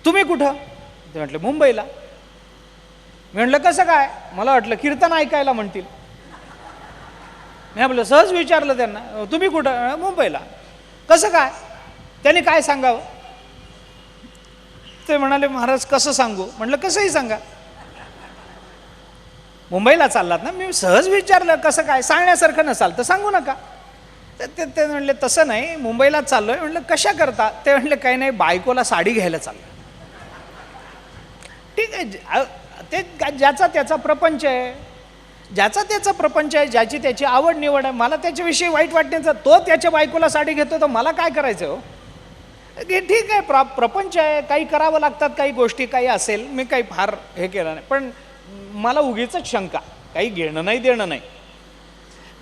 तुम्ही कुठं? ते म्हटले मुंबईला. मी म्हटलं कसं काय? मला वाटलं कीर्तन ऐकायला म्हणतील. मी आपलं सहज विचारलं त्यांना, तुम्ही कुठं? मुंबईला. कसं काय? त्यांनी काय सांगावं? ते म्हणाले महाराज कसं सांगू? म्हटलं कसंही सांगा. मुंबईला चाललात ना? मी सहज विचारलं कसं काय, सांगण्यासारखं नसाल तर सांगू नका. ते म्हणले तसं नाही, मुंबईलाच चाललोय. म्हटलं कशा करता? ते म्हणले काही नाही, बायकोला साडी घ्यायला चाललं. ठीक आहे, ते ज्याचा त्याचा प्रपंच आहे, ज्याचा त्याचा प्रपंच आहे, ज्याची त्याची आवड निवड आहे. मला त्याच्याविषयी वाईट वाटण्याचं, तो त्याच्या बायकोला साडी घेतो तर मला काय करायचं हो? ठीक आहे, प्रपंच आहे, काही करावं लागतात, काही गोष्टी काही असेल, मी काही फार हे केलं नाही. पण मला उगीच शंका, काही घेणं नाही देणं नाही.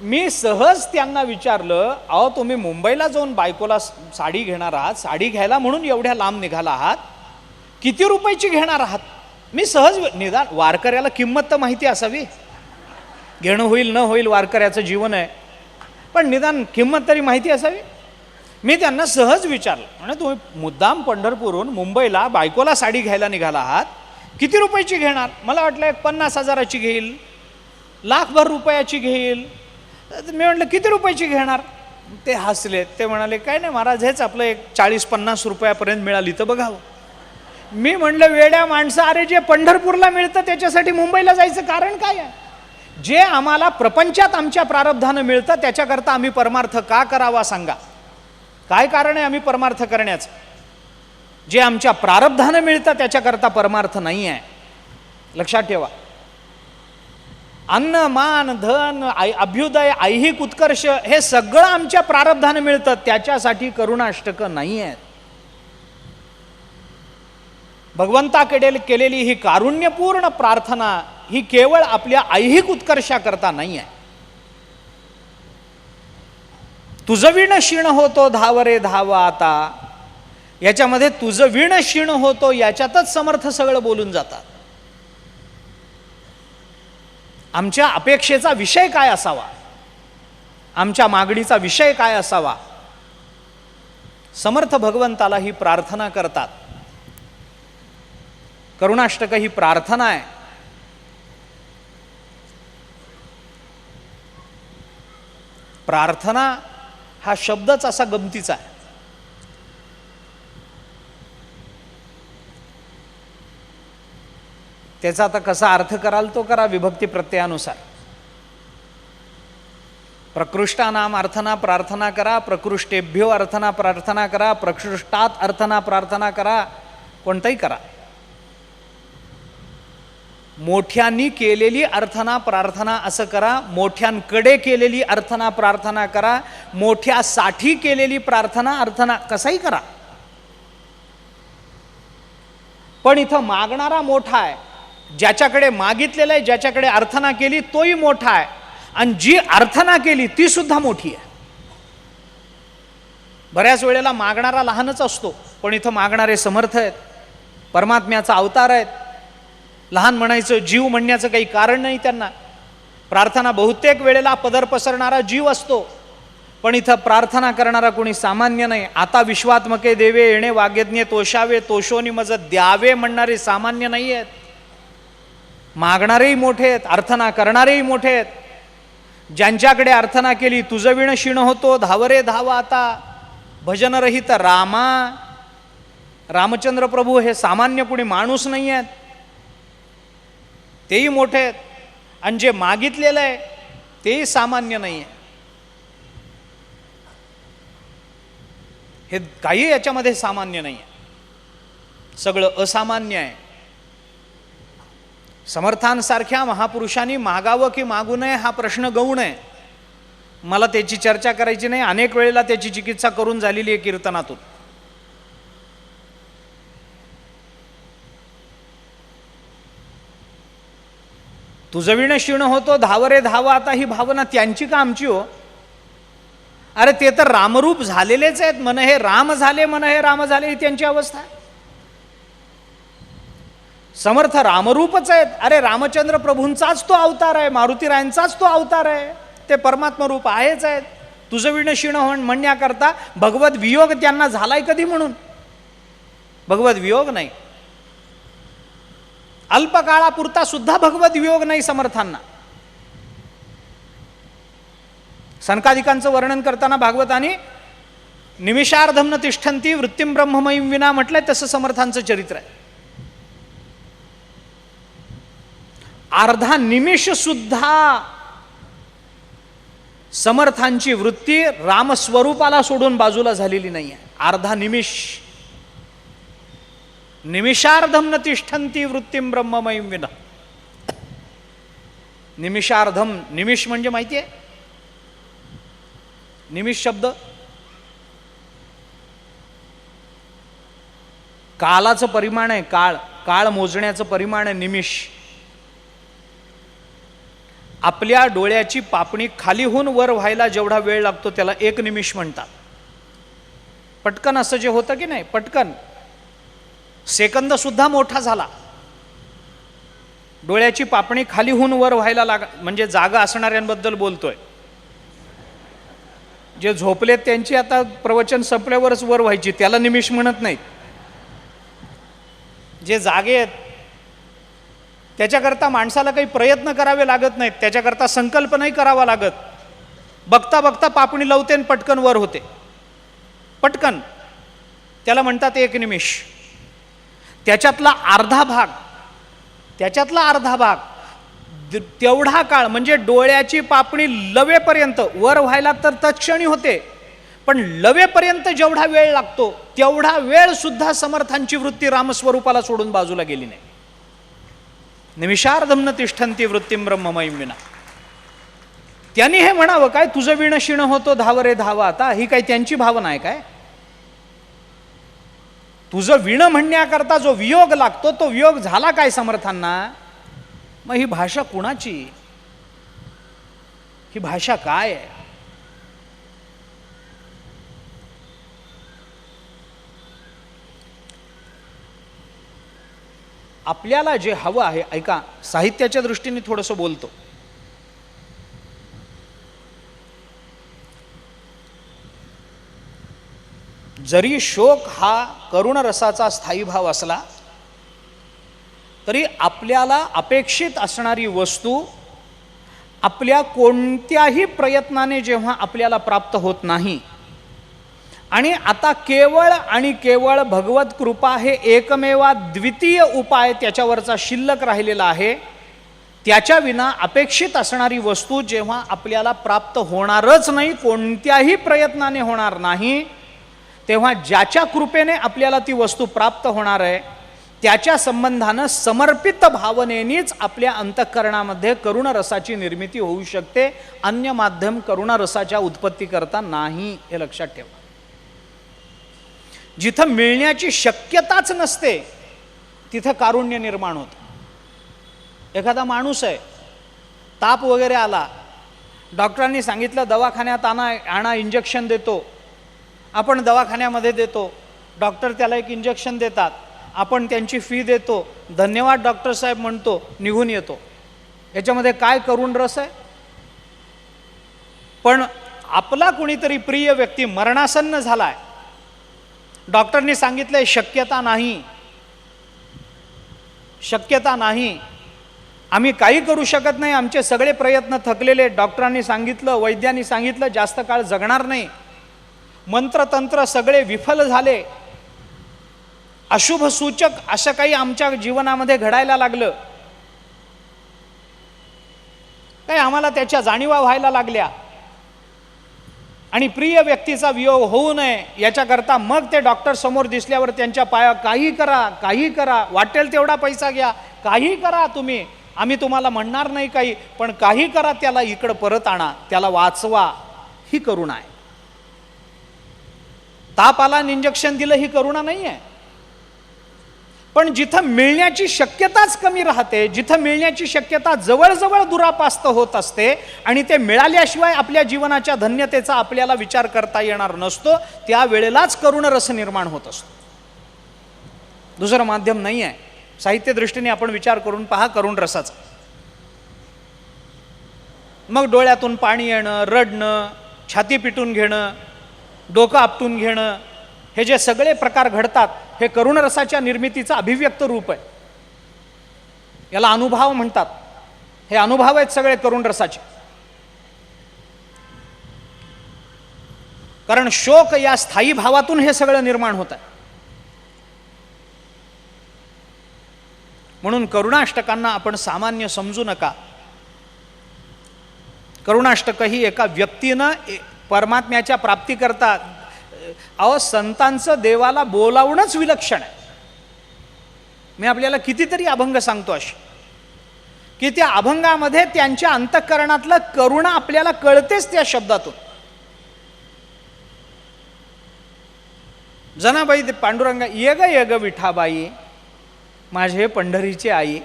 मी सहज त्यांना विचारलं, अहो तुम्ही मुंबईला जाऊन बायकोला साडी घेणार आहात, साडी घ्यायला म्हणून एवढ्या लांब निघाला आहात, किती रुपयाची घेणार आहात? मी सहज, निदान वारकऱ्याला किंमत तर माहिती असावी. घेणं होईल न होईल वारकऱ्याचं जीवन आहे, पण निदान किंमत तरी माहिती असावी. मी त्यांना सहज विचारलं, म्हणजे तुम्ही मुद्दाम पंढरपूरहून मुंबईला बायकोला साडी घ्यायला निघाला आहात, किती रुपयाची घेणार? मला वाटलं 50,000ची घेईल, लाखभर रुपयाची घेईल. मी म्हटलं किती रुपयाची घेणार? ते हसले. ते म्हणाले काय नाही महाराज, हेच आपलं एक 40-50 रुपयापर्यंत मिळाली तर बघावं. मी म्हणलं वेड्या माणसं, अरे जे पंढरपूरला मिळतं त्याच्यासाठी मुंबईला जायचं कारण काय आहे? जे आम्हाला प्रपंचात आमच्या प्रारब्धानं मिळतं त्याच्याकरता आम्ही परमार्थ का करावा सांगा? काय कारण आहे आम्ही परमार्थ करण्याचं? जे आमच्या प्रारब्धानं मिळतं त्याच्याकरता परमार्थ नाही आहे. लक्षात ठेवा. अन्न मान धन अभ्युदय ऐहिक उत्कर्ष हे सगळं आमच्या प्रारब्धानं मिळतं, त्याच्यासाठी करुणाष्टकं नाही आहेत. भगवंताकडे केलेली ही कारुण्यपूर्ण प्रार्थना ही केवळ आपल्या ऐहिक उत्कर्षाकरता नाही आहे. तुझं विण क्षीण होतो धावरे धावा आता, याच्यामध्ये तुझं विण क्षीण होतो याच्यातच समर्थ सगळं बोलून जातात. आमच्या अपेक्षेचा विषय काय असावा, आमच्या मागणीचा विषय काय असावा? समर्थ भगवंताला ही प्रार्थना करतात. करुणाष्टक ही प्रार्थना आहे. प्रार्थना हा शब्दच असा गमतीचा आहे. त्याचा आता कसा अर्थ कराल तो करा विभक्ती प्रत्ययानुसार. प्रकृष्टानाम अर्थना प्रार्थना करा, प्रकृष्टेभ्यो अर्थना प्रार्थना करा, प्रकृष्टात अर्थना प्रार्थना करा, कोणताही करा. मोठ्यांनी केलेली अर्थना प्रार्थना असं करा, मोठ्यांकडे केलेली अर्थना प्रार्थना करा, मोठ्यासाठी केलेली प्रार्थना अर्थना कसाही करा. पण इथं मागणारा मोठा आहे, ज्याच्याकडे मागितलेलं आहे, ज्याच्याकडे अर्थना केली तोही मोठा आहे, आणि जी अर्थना केली ती सुद्धा मोठी आहे. बऱ्याच वेळेला मागणारा लहानच असतो, पण इथं मागणारे समर्थ आहेत, परमात्म्याचा अवतार आहेत. लहान म्हणायचं, जीव म्हणण्याचं काही कारण नाही त्यांना. प्रार्थना बहुतेक वेळेला पदर पसरणारा जीव असतो, पण इथं प्रार्थना करणारा कोणी सामान्य नाही. आता विश्वात्मके देवे येणे वाग्यज्ञे तोषावे, तोषोनी मज द्यावे म्हणणारे सामान्य नाही आहेत. मागणारेही मोठे आहेत, अर्थना करणारेही मोठे आहेत. ज्यांच्याकडे अर्थना केली, तुझं विण क्षीण होतो धावरे धावा आता, भजन रहित रामा. रामचंद्र प्रभू हे सामान्य कोणी माणूस नाही आहेत, तेही मोठे आहेत. आणि जे मागितलेलं आहे तेही सामान्य नाही आहे. हे काही याच्यामध्ये सामान्य नाही आहे, सगळं असामान्य आहे. समर्थांसारख्या महापुरुषांनी मागावं की मागू नये हा प्रश्न गौण आहे. मला त्याची चर्चा करायची नाही, अनेक वेळेला त्याची चिकित्सा करून झालेली आहे कीर्तनातून. तुझं विण क्षीण होतो धावरे धावा आता ही भावना त्यांची का आमची हो? अरे ते तर रामरूप झालेलेच आहेत, मन हे राम झाले, मन हे राम झाले, ही त्यांची अवस्था आहे. समर्थ रामरूपच आहेत. अरे रामचंद्र प्रभूंचाच तो अवतार आहे, मारुतीरायांचाच तो अवतार आहे, ते परमात्मा रूप आहेच आहेत. तुझं विण क्षीण म्हणण्याकरता भगवत वियोग त्यांना झालाय कधी म्हणून? भगवत वियोग नाही. अल्पकाळापुरता सुद्धा भगवत वियोग नाही समर्थांना. सनकादिकांचं वर्णन करताना भागवताने निमिषार्धम न तिष्ठन्ति वृत्तिम ब्रह्ममयीं विना म्हटलंय, तसं समर्थांचं चरित्र आहे. अर्धा निमिष सुद्धा समर्थांची वृत्ती रामस्वरूपाला सोडून बाजूला झालेली नाही आहे. अर्धा निमिष. निमिषार्धम न तिष्ठन्ति वृत्तिम ब्रह्ममयीं विना. निमिषार्धम, निमिष म्हणजे माहिती आहे? निमिष शब्द कालाचं परिमाण आहे. काळ, काळ मोजण्याचं परिमाण आहे निमिष. आपल्या डोळ्याची पापणी खालीहून वर व्हायला जेवढा वेळ लागतो त्याला एक निमिष म्हणतात. पटकन असं जे होतं की नाही, पटकन सेकंद सुद्धा मोठा झाला. डोळ्याची पापणी खालीहून वर व्हायला म्हणजे जागा असणाऱ्यांबद्दल बोलतोय. जे झोपलेत त्यांची आता प्रवचन संपल्यावरच वर व्हायची, त्याला निमिष म्हणत नाहीत. जे जागे आहेत त्याच्याकरता माणसाला काही प्रयत्न करावे लागत नाहीत, त्याच्याकरता संकल्प नाही करावा लागत. बघता बघता पापणी लावते आणि पटकन वर होते. पटकन, त्याला म्हणतात एक निमिष. त्याच्यातला अर्धा भाग तेवढा काळ म्हणजे डोळ्याची पापणी लवेपर्यंत, वर व्हायला तर तत्क्षणी होते, पण लवेपर्यंत जेवढा वेळ लागतो तेवढा वेळ सुद्धा समर्थांची वृत्ती रामस्वरूपाला सोडून बाजूला गेली नाही. निमिषार्धम न तिष्ठन्ति वृत्तिम ब्रह्ममयीं विना. त्यांनी हे म्हणावं काय, तुझं विण शिण होतो धावरे धावा आता, ही काय त्यांची भावना आहे काय? तुझं विण म्हणण्याकरता जो वियोग लागतो तो वियोग झाला काय समर्थांना? मग ही भाषा कुणाची? ही भाषा काय आहे? आपल्याला जे हवं आहे, ऐका, साहित्याच्या दृष्टीने थोडंसं बोलतो. जरी शोक हा करुण रसाचा स्थायी भाव असला तरी आपल्याला अपेक्षित असणारी वस्तू आपल्या कोणत्याही प्रयत्नाने जेव्हा आपल्याला प्राप्त होत नाही, आणि आता केवळ आणि केवळ भगवत कृपा हे एकमेवा द्वितीय उपाय त्याच्यावरचा शिल्लक राहिलेला आहे, त्याच्या विना अपेक्षित असणारी वस्तू जेव्हा आपल्याला प्राप्त होणारच नाही, कोणत्याही प्रयत्नाने होणार नाही, तेव्हा ज्याच्या कृपेने आपल्याला ती वस्तू प्राप्त होणार आहे त्याच्या संबंधानं समर्पित भावनेनीच आपल्या अंतःकरणामध्ये करुण रसाची निर्मिती होऊ शकते. अन्य माध्यम करुण रसाच्या उत्पत्ती करता नाही, हे लक्षात ठेवा. जिथं मिळण्याची शक्यताच नसते तिथं कारुण्य निर्माण होतं. एखादा माणूस आहे, ताप वगैरे आला, डॉक्टरांनी सांगितलं दवाखान्यात आणा इंजेक्शन देतो. आपण दवाखान्यामध्ये देतो, डॉक्टर त्याला एक इंजेक्शन देतात, आपण त्यांची फी देतो, धन्यवाद डॉक्टर साहेब म्हणतो, निघून येतो. याच्यामध्ये काय करुण रस आहे? पण आपला कुणीतरी प्रिय व्यक्ती मरणासन्न झालाय, डॉक्टरनी सांगितलंय शक्यता नाही, शक्यता नाही, आम्ही काही करू शकत नाही, आमचे सगळे प्रयत्न थकलेले, डॉक्टरांनी सांगितलं, वैद्यांनी सांगितलं जास्त काळ जगणार नाही, मंत्रतंत्र सगळे विफल झाले, अशुभ सूचक असं काही आमच्या जीवनामध्ये घडायला लागलं, काही आम्हाला त्याच्या जाणीवा व्हायला लागल्या, आणि प्रिय व्यक्तीचा वियोग होऊ नये याच्याकरता मग ते डॉक्टर समोर दिसल्यावर त्यांच्या पाया काही करा, वाटेल तेवढा पैसा घ्या, काही करा तुम्ही, आम्ही तुम्हाला म्हणणार नाही काही, पण काही करा, त्याला इकडं परत आणा, त्याला वाचवा, ही करुणा आहे. ताप आला इंजेक्शन दिलं, ही करुणा नाही आहे. पण जिथं मिळण्याची शक्यताच कमी राहते, जिथं मिळण्याची शक्यता जवळजवळ दुरापास्त होत असते आणि ते मिळाल्याशिवाय आपल्या जीवनाच्या धन्यतेचा आपल्याला विचार करता येणार नसतो, त्यावेळेलाच करुण रस निर्माण होत असतो. दुसरं माध्यम नाही आहे. साहित्य दृष्टीने आपण विचार करून पहा करुण रसाचा. मग डोळ्यातून पाणी येणं, रडणं, छाती पिटून घेणं, डोकं आपटून घेणं, हे जे सगळे प्रकार घडतात हे करुण रसाच्या निर्मितीचं अभिव्यक्त रूप आहे. याला अनुभव म्हणतात. हे अनुभव आहेत सगळे करुण रसाचे. कारण शोक या स्थायी भावातून हे सगळं निर्माण होत आहे. म्हणून करुणाष्टकांना आपण सामान्य समजू नका. करुणाष्टक ही एका व्यक्तीनं परमात्म्याच्या प्राप्तीकरता, अहो संतांचं देवाला बोलावणंच विलक्षण आहे. मी आपल्याला कितीतरी अभंग सांगतो असे की त्या अभंगामध्ये त्यांच्या अंतःकरणातलं करुणा आपल्याला कळतेच त्या शब्दातून. जनाबाई ते पांडुरंगा, ये ग विठाबाई माझे पंढरीची आई.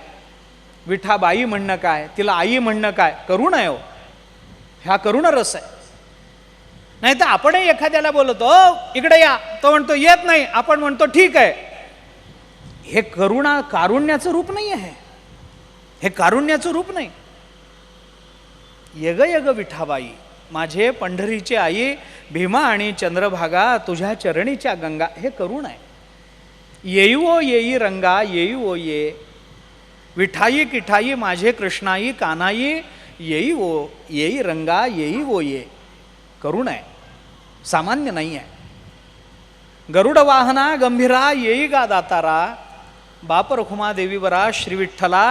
विठाबाई म्हणणं काय, तिला आई म्हणणं काय, करुण आहे हो. हा करुण रस आहे. नाही तर आपणही एखाद्याला बोलतो इकडे या, तो म्हणतो येत नाही, आपण म्हणतो ठीक आहे. हे कारुण्याचं रूप नाही आहे. हे कारुण्याचं रूप नाही. यग विठाबाई माझे पंढरीची आई, भीमा आणि चंद्रभागा तुझ्या चरणीच्या गंगा. हे करुण आहे. येई ओ येई रंगा येई ओ ये, विठाई किठाई माझे कृष्णाई कानाई, येई ओ येई रंगा येई ओ ये. करुण आहे, सामान्य नाही आहे. गरुड वाहना गंभीरा येई गा दातारा, बाप रखुमा देवीवरा श्री विठ्ठला.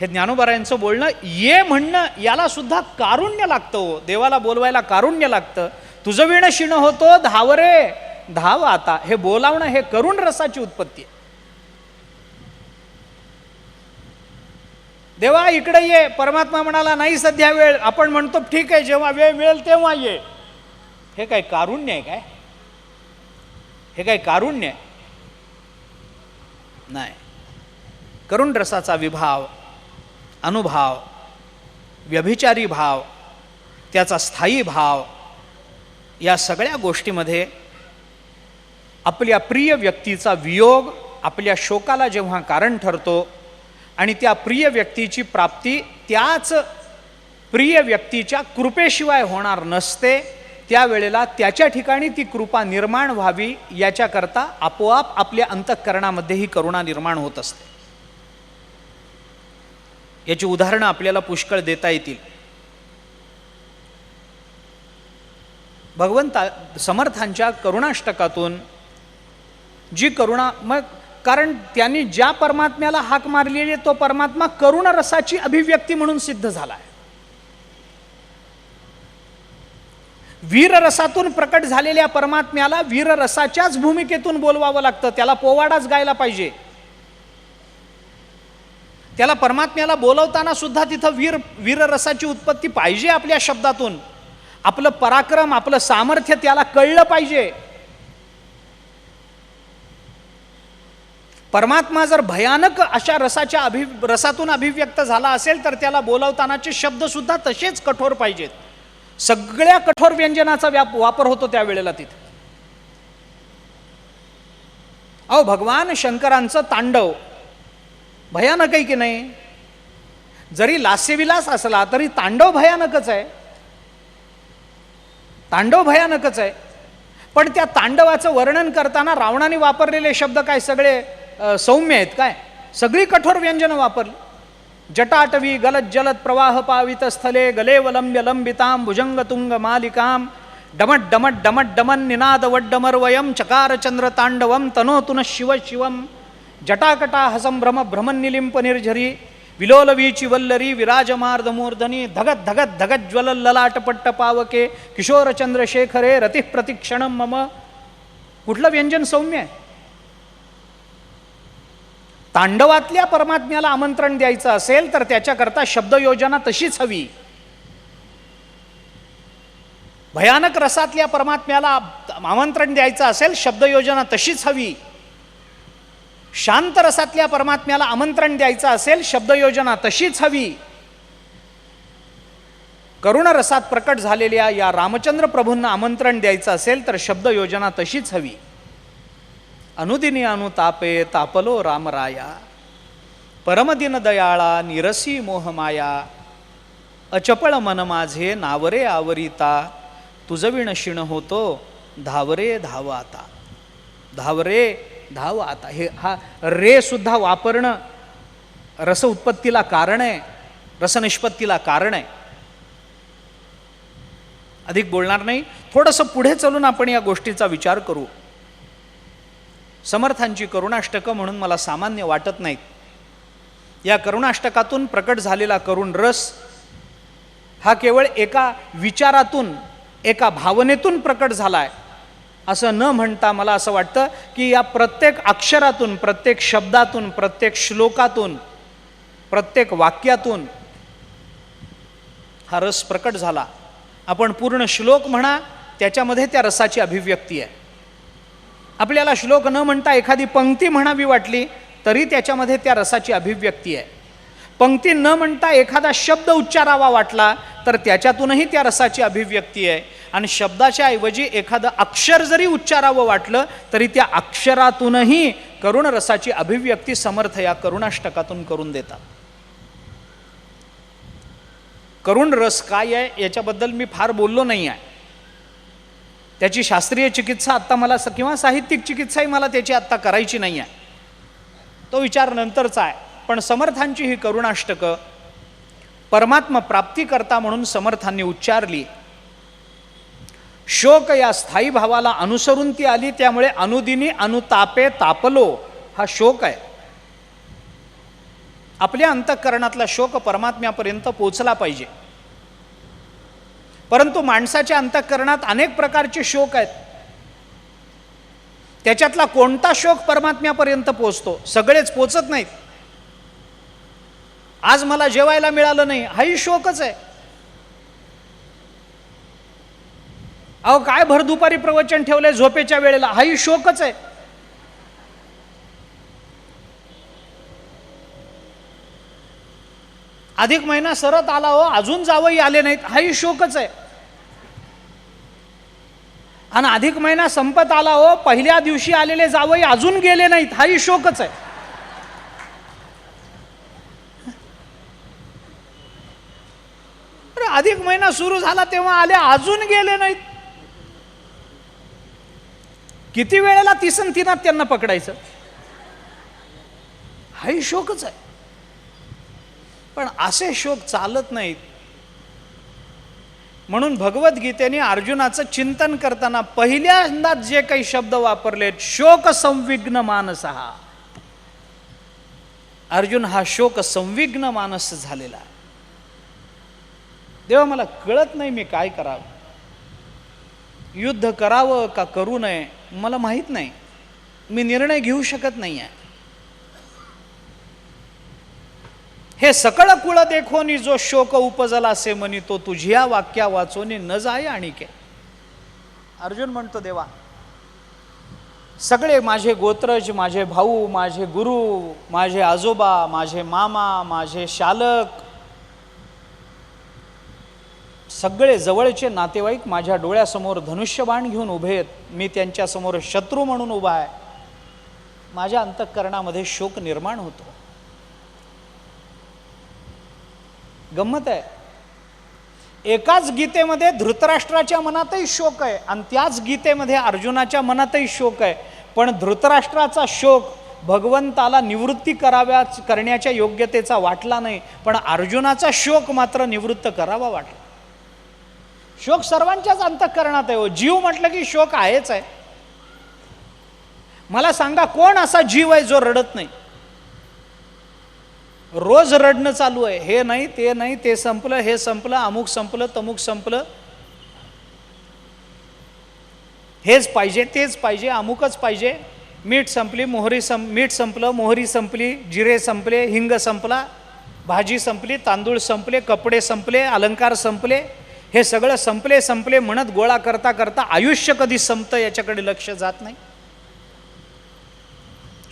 हे ज्ञानोबारायांचं बोलणं. ये म्हणणं याला सुद्धा कारुण्य लागतं हो. देवाला बोलवायला कारुण्य लागतं. तुझं विण शिण होतो धावरे धाव आता. हे बोलावणं हे करुण रसाची उत्पत्ती आहे. देवा इकडे ये, परमात्मा म्हणाला नाही सध्या वेळ. आपण म्हणतो ठीक आहे, जेव्हा वेळ मिळेल तेव्हा ये. हे काय कारुण्य आहे काय? हे काय कारुण्य आहे? नाही. करुण रसाचा विभाव, अनुभव, व्यभिचारी भाव, त्याचा स्थायी भाव, या सगळ्या गोष्टीमध्ये आपल्या प्रिय व्यक्तीचा वियोग आपल्या शोकाला जेव्हा कारण ठरतो आणि त्या प्रिय व्यक्तीची प्राप्ती त्याच प्रिय व्यक्तीच्या कृपेशिवाय होणार नसते, त्यावेळेला त्याच्या ठिकाणी ती कृपा निर्माण व्हावी याच्याकरता आपोआप आपल्या अंतःकरणामध्ये ही करुणा निर्माण होत असते. याची उदाहरणं आपल्याला पुष्कळ देता येतील. भगवंता समर्थांच्या करुणाष्टकातून जी करुणा, मग कारण त्यांनी ज्या परमात्म्याला हाक मारलेली आहे तो परमात्मा करुण रसाची अभिव्यक्ती म्हणून सिद्ध झाला आहे. वीर रसातून प्रकट झालेल्या परमात्म्याला वीर रसाच्याच भूमिकेतून बोलवावं लागतं. त्याला पोवाडाच गायला पाहिजे. त्याला परमात्म्याला बोलवताना सुद्धा तिथं वीर रसाची उत्पत्ती पाहिजे. आपल्या शब्दातून आपलं पराक्रम, आपलं सामर्थ्य त्याला कळलं पाहिजे. परमात्मा जर भयानक अशा रसातून अभिव्यक्त झाला असेल तर त्याला बोलवतानाचे शब्द सुद्धा तसेच कठोर पाहिजेत. सगळ्या कठोर व्यंजनाचा वापर होतो त्यावेळेला तिथे. अहो भगवान शंकरांचं तांडव भयानक आहे की नाही? जरी लास्यविलास असला तरी तांडव भयानकच आहे. तांडव भयानकच आहे. पण त्या तांडवाचं वर्णन करताना रावणाने वापरलेले शब्द काय सगळे सौम्य आहेत काय? सगळी कठोर व्यंजनं वापरली. जटाटवी गलत जलत प्रवाह पावित स्थले गलेवलंब्य लंबिताम भुजंगतुंग मालिकाम डमट डमट डमट डमन निनाद वड्डमर्वयम चकार चंद्र तांडवम तनोतुन शिव शिवम जटाकटा हसंभ्रम भ्रमनिलिंप निर्झरी विलोलवीची वल्लरी विराजमार्द मूर्धनी धगत धगत धगत ज्वल ललाटपट्ट पावके किशोर चंद्रशेखरे रतिः प्रतिक्षणम मम. कुठलं व्यंजन सौम्य आहे? तांडवातल्या परमात्म्याला आमंत्रण द्यायचं असेल तर त्याच्याकरता शब्दयोजना तशीच हवी. भयानक रसातल्या परमात्म्याला आमंत्रण द्यायचं असेल शब्दयोजना तशीच हवी. शांत रसातल्या परमात्म्याला आमंत्रण द्यायचं असेल शब्दयोजना तशीच हवी. करुण रसात प्रकट झालेल्या या रामचंद्र प्रभूंना आमंत्रण द्यायचं असेल तर शब्दयोजना तशीच हवी. अनुदिनी अनुतापे तापलो रामराया परमदिन दयाळा निरसी मोहमाया अचपळ मन माझे नावरे आवरिता तुझविण शिण होतो धावरे धाव आता. धावरे धाव आता, हे हा रे सुद्धा वापरणं रस उत्पत्तीला कारण आहे, रसनिष्पत्तीला कारण आहे. अधिक बोलणार नाही, थोडंसं पुढे चलून आपण या गोष्टीचा विचार करू. समर्थांची करुणाष्टकं म्हणून मला सामान्य वाटत नाहीत. या करुणाष्टकातून प्रकट झालेला करुण रस हा केवळ एका विचारातून, एका भावनेतून प्रकट झालाय असं न म्हणता मला असं वाटतं की या प्रत्येक अक्षरातून, प्रत्येक शब्दातून, प्रत्येक श्लोकातून, प्रत्येक वाक्यातून हा रस प्रकट झाला. आपण पूर्ण श्लोक म्हणा, त्याच्यामध्ये त्या रसाची अभिव्यक्ती आहे. आपल्याला श्लोक न म्हणता एखादी पंक्ती म्हणावी वाटली तरी त्याच्यामध्ये त्या रसाची अभिव्यक्ती आहे. पंक्ती न म्हणता एखादा शब्द उच्चारावा वाटला तर त्याच्यातूनही त्या रसाची अभिव्यक्ती आहे. आणि शब्दाच्या ऐवजी एखादं अक्षर जरी उच्चारावं वाटलं तरी त्या अक्षरातूनही करुण रसाची अभिव्यक्ती समर्थ या करुणाष्टकातून करून देतात. करुण रस काय आहे याच्याबद्दल मी फार बोललो नाही आहे. त्याची शास्त्रीय चिकित्सा आत्ता मला किंवा साहित्यिक चिकित्साही मला त्याची आत्ता करायची नाही आहे, तो विचार नंतरचा आहे. पण समर्थांची ही करुणाष्टकं परमात्मा प्राप्तीकरता म्हणून समर्थांनी उच्चारली. शोक या स्थायी भावाला अनुसरून ती आली, त्यामुळे अनुदिनी अनुतापे तापलो हा शोक आहे. आपल्या अंतःकरणातला शोक परमात्म्यापर्यंत पोचला पाहिजे. परंतु माणसाच्या अंतःकरणात अनेक प्रकारचे शोक आहेत. त्याच्यातला कोणता शोक परमात्म्यापर्यंत पोचतो? सगळेच पोचत नाहीत. आज मला जेवायला मिळालं नाही हाही शोकच आहे. अहो काय भर दुपारी प्रवचन ठेवलंय झोपेच्या वेळेला, हाही शोकच आहे. अधिक महिना सरत आला हो, अजून जावई आले नाहीत, हाही शोकच आहे. आणि अधिक महिना संपत आला हो, पहिल्या दिवशी आलेले जावई अजून गेले नाहीत, हाही शोकच आहे. अरे अधिक महिना सुरू झाला तेव्हा आले, अजून गेले नाहीत. किती वेळेला तिसन तिनात त्यांना पकडायचं, हाही शोकच आहे. पण असे शोक चालत नाहीत. म्हणून भगवद्गीतेने अर्जुनाचं चिंतन करताना पहिल्यांदाच जे काही शब्द वापरलेत, शोक संविघ्न मानसहा. अर्जुन हा शोक संविघ्न मानस झालेला. देवा मला कळत नाही मी काय करावं, युद्ध करावं का करू नये मला माहीत नाही, मी निर्णय घेऊ शकत नाही आहे. हे सकळ कुळ देखोनी जो शोक उपजला असे म्हणी, तो तुझ्या वाक्या वाचोनी न जाय आणिके. अर्जुन म्हणतो देवा सगळे माझे गोत्रज, माझे भाऊ, माझे गुरु, माझे आजोबा, माझे मामा, माझे शालक, सगळे जवळचे नातेवाईक माझ्या डोळ्यासमोर धनुष्यबाण घेऊन उभे आहेत. मी त्यांच्यासमोर शत्रू म्हणून उभा आहे. माझ्या अंतःकरणामध्ये शोक निर्माण होतो. गंमत आहे, एकाच गीतेमध्ये धृतराष्ट्राच्या मनातही शोक आहे आणि त्याच गीतेमध्ये अर्जुनाच्या मनातही शोक आहे. पण धृतराष्ट्राचा शोक भगवंताला निवृत्ती करण्याच्या योग्यतेचा वाटला नाही, पण अर्जुनाचा शोक मात्र निवृत्त करावा वाटला. शोक सर्वांच्याच अंतःकरणात आहे. जीव म्हटलं की शोक आहेच आहे. मला सांगा कोण असा जीव आहे जो रडत नाही? रोज रडणं चालू आहे, हे नाही ते नाही, ते संपलं, हे संपलं, अमुक संपलं, तमुक संपलं, हेच पाहिजे, तेच पाहिजे, अमुकच पाहिजे. मीठ संपली, मीठ संपलं, मोहरी संपली, जिरे संपले, हिंग संपला, भाजी संपली, तांदूळ संपले, कपडे संपले, अलंकार संपले. हे सगळं संपले संपले म्हणत गोळा करता करता आयुष्य कधी संपतं याच्याकडे लक्ष जात नाही.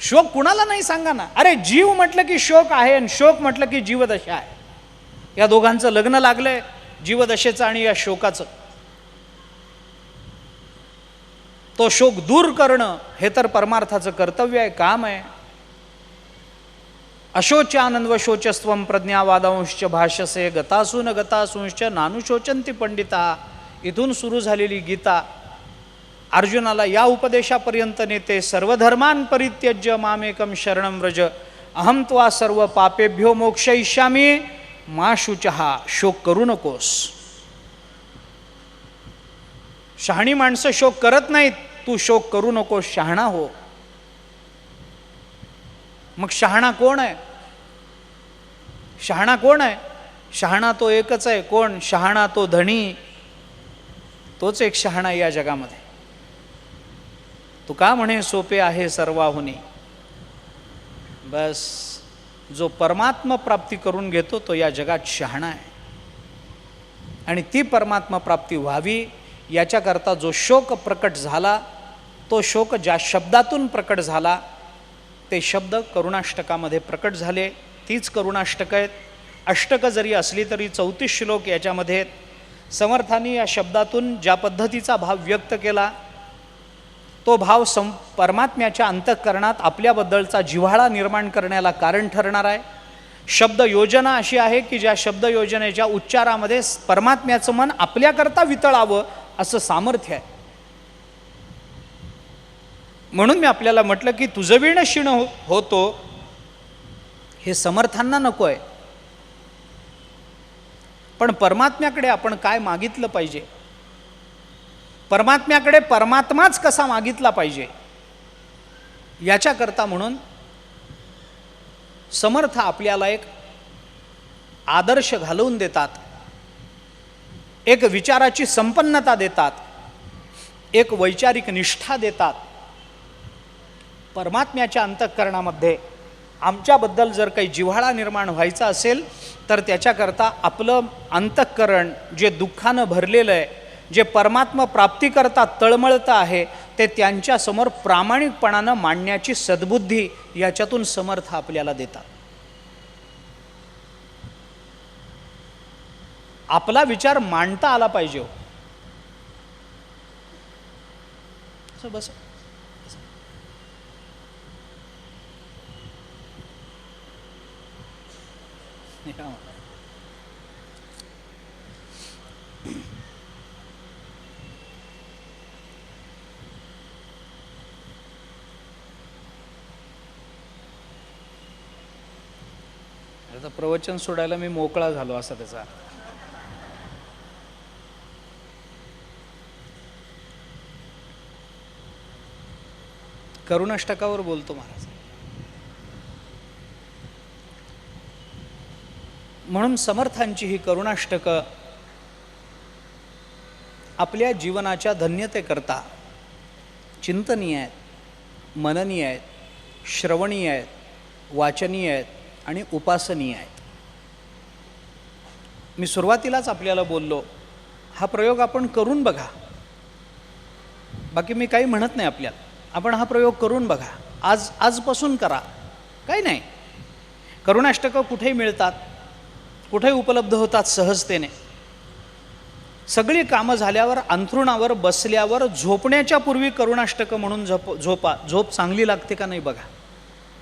शोक कुणाला नाही सांगा ना. अरे जीव म्हटलं की शोक आहे आणि शोक म्हटलं की जीवदशा आहे. या दोघांचं लग्न लागलंय, जीवदशेचं आणि या शोकाचं. तो शोक दूर करणं हे तर परमार्थाचं कर्तव्य आहे, काम आहे. अशोचानन्व शोचस्त्वं प्रज्ञावादांश्च भाष्यसे गतासून गतासूंश्च नानुशोचन्ति पंडिता. इथून सुरू झालेली गीता अर्जुनाला या उपदेशापर्यंत नेते, सर्वधर्मान परित्यज्य मामेकम शरणं व्रज अहम त्वा सर्व पापेभ्यो मोक्षयिष्यामी मा शुचहा, शोक करू नकोस. शहाणी माणसं शोक करत नाहीत, तू शोक करू नकोस, शहाणा हो. मग शहाणा कोण आहे? शहाणा कोण आहे? शहाणा तो एकच आहे. कोण? शहाणा तो धनी. तोच एक शहाणा या जगामध्ये. तू का म्हणे सोपे आहे सर्वाहुनी. बस जो परमात्मा प्राप्ती करून घेतो तो या जगात शहाणा आहे. आणि ती परमात्मा प्राप्ती व्हावी याच्याकरता जो शोक प्रकट झाला, तो शोक ज्या शब्दातून प्रकट झाला ते शब्द करुणाष्टकामध्ये प्रकट झाले. तीच करुणाष्टक आहेत. अष्टक जरी असली तरी 34 श्लोक याच्यामध्ये आहेत. समर्थांनी या शब्दातून ज्या पद्धतीचा भाव व्यक्त केला तो भाव परमात्म्याच्या अंतःकरणात आपल्याबद्दलचा जिव्हाळा निर्माण करण्याला कारण ठरणार आहे. शब्द योजना अशी आहे की ज्या शब्द योजनेच्या उच्चारामध्ये परमात्म्याचं मन आपल्याकरता वितळावं असं सामर्थ्य आहे. म्हणून मी आपल्याला म्हटलं की तुझं विण क्षीण होतो हे समर्थांना नको आहे. पण परमात्म्याकडे आपण काय मागितलं पाहिजे, परमात्म्याकडे परमात्माच कसा मागितला पाहिजे याच्याकरता म्हणून समर्थ आपल्याला एक आदर्श घालवून देतात, एक विचाराची संपन्नता देतात, एक वैचारिक निष्ठा देतात. परमात्म्याच्या अंतःकरणामध्ये आमच्याबद्दल जर काही जिव्हाळा निर्माण व्हायचा असेल तर त्याच्याकरता आपलं अंतःकरण जे दुःखानं भरलेलं आहे, जे परमात्मा प्राप्तीकरता तळमळतं आहे, ते त्यांच्यासमोर प्रामाणिकपणानं मांडण्याची सद्बुद्धी याच्यातून समर्थ आपल्याला देतात. आपला विचार मांडता आला पाहिजे हो. बस आता प्रवचन सोडायला मी मोकळा झालो असा त्याचा अर्थ. करुणाष्टकावर बोलतो महाराज. म्हणून समर्थांची ही करुणाष्टक आपल्या जीवनाच्या धन्यतेकरता चिंतनीय आहेत, मननीय आहेत, श्रवणीय आहेत, वाचनीय आहेत आणि उपासनीय आहेत. मी सुरुवातीलाच आपल्याला बोललो हा प्रयोग आपण करून बघा. बाकी मी काही म्हणत नाही आपल्याला. आपण हा प्रयोग करून बघा. आजपासून करा. काही नाही. करुणाष्टकं कुठेही मिळतात, कुठेही उपलब्ध होतात सहजतेने. सगळी कामं झाल्यावर अंथरुणावर बसल्यावर झोपण्याच्या पूर्वी करुणाष्टकं म्हणून झोपा. झोप चांगली लागते का नाही बघा.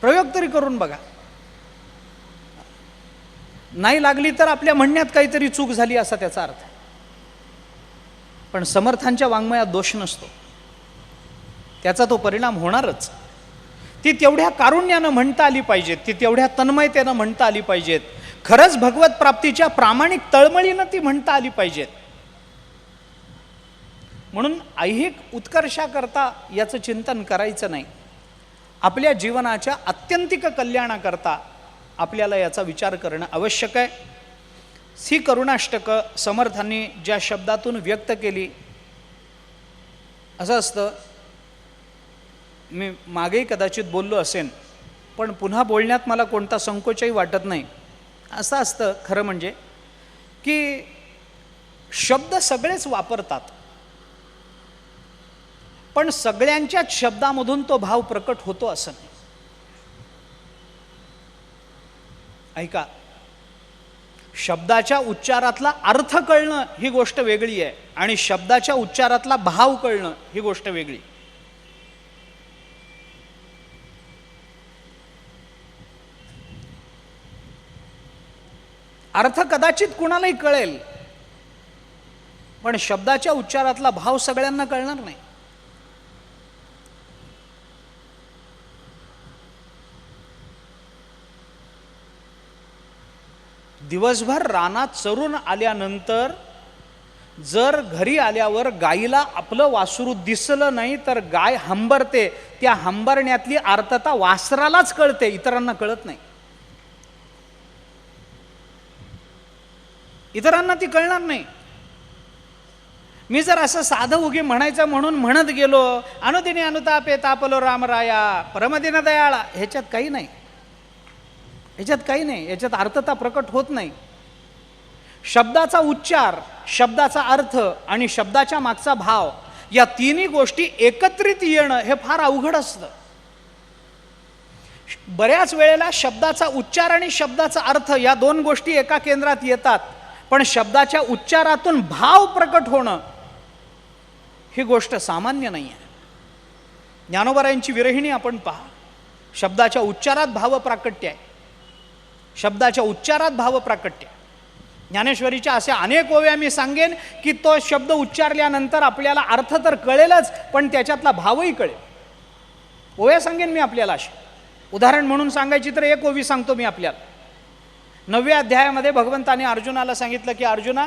प्रयोग तरी करून बघा. नाही लागली तर आपल्या म्हणण्यात काहीतरी चूक झाली असा त्याचा अर्थ. पण समर्थांच्या वाङ्मयात दोष नसतो, त्याचा तो परिणाम होणारच. ती तेवढ्या कारुण्यानं म्हणता आली पाहिजेत, ती तेवढ्या तन्मयतेनं म्हणता आली पाहिजेत, खरंच भगवत प्राप्तीच्या प्रामाणिक तळमळीनं ती म्हणता आली पाहिजेत. म्हणून ऐहिक उत्कर्षाकरता याचं चिंतन करायचं नाही. आपल्या जीवनाच्या आत्यंतिक कल्याणाकरता आपल्याला याचा विचार करणं आवश्यक आहे. ही करुणाष्टकं समर्थांनी ज्या शब्दातून व्यक्त केली, असं असतं, मी मागेही कदाचित बोललो असेन पण पुन्हा बोलण्यात मला कोणता संकोचही वाटत नाही. असं असतं खरं म्हणजे की शब्द सगळेच वापरतात, पण सगळ्यांच्याच शब्दामधून तो भाव प्रकट होतो असं नाही. ऐका, शब्दाच्या उच्चारातला अर्थ कळणं ही गोष्ट वेगळी आहे आणि शब्दाच्या उच्चारातला भाव कळणं ही गोष्ट वेगळी. अर्थ कदाचित कुणालाही कळेल, पण शब्दाच्या उच्चारातला भाव सगळ्यांना कळणार नाही. दिवसभर रानात चरून आल्यानंतर जर घरी आल्यावर गाईला आपलं वासरू दिसलं नाही तर गाय हंबरते. त्या हंबरण्यातली आर्तता वासरालाच कळते, इतरांना कळत नाही. इतरांना ती कळणार नाही. मी जर असं साधं उगी म्हणायचं म्हणून म्हणत गेलो, अनुदिनी अनुतापे तापलो रामराया परमदिन दयाळा, ह्याच्यात काही नाही, ह्याच्यात काही नाही, याच्यात अर्थता प्रकट होत नाही. शब्दाचा उच्चार, शब्दाचा अर्थ आणि शब्दाच्या मागचा भाव या तिन्ही गोष्टी एकत्रित येणं हे फार अवघड असतं. बऱ्याच वेळेला शब्दाचा उच्चार आणि शब्दाचा अर्थ या दोन गोष्टी एका केंद्रात येतात, पण शब्दाच्या उच्चारातून भाव प्रकट होणं ही गोष्ट सामान्य नाही आहे. ज्ञानोबारायांची विरहिणी आपण पहा, शब्दाच्या उच्चारात भाव प्राकट्य आहे, शब्दाच्या उच्चारात भाव प्राकट्य. ज्ञानेश्वरीच्या अशा अनेक ओव्या मी सांगेन की तो शब्द उच्चारल्यानंतर आपल्याला अर्थ तर कळेलच, पण त्याच्यातला भावही कळेल. ओव्या सांगेन मी आपल्याला अशी. उदाहरण म्हणून सांगायची तर एक ओवी सांगतो मी आपल्याला. 9व्या अध्यायामध्ये भगवंताने अर्जुनाला सांगितलं की अर्जुना,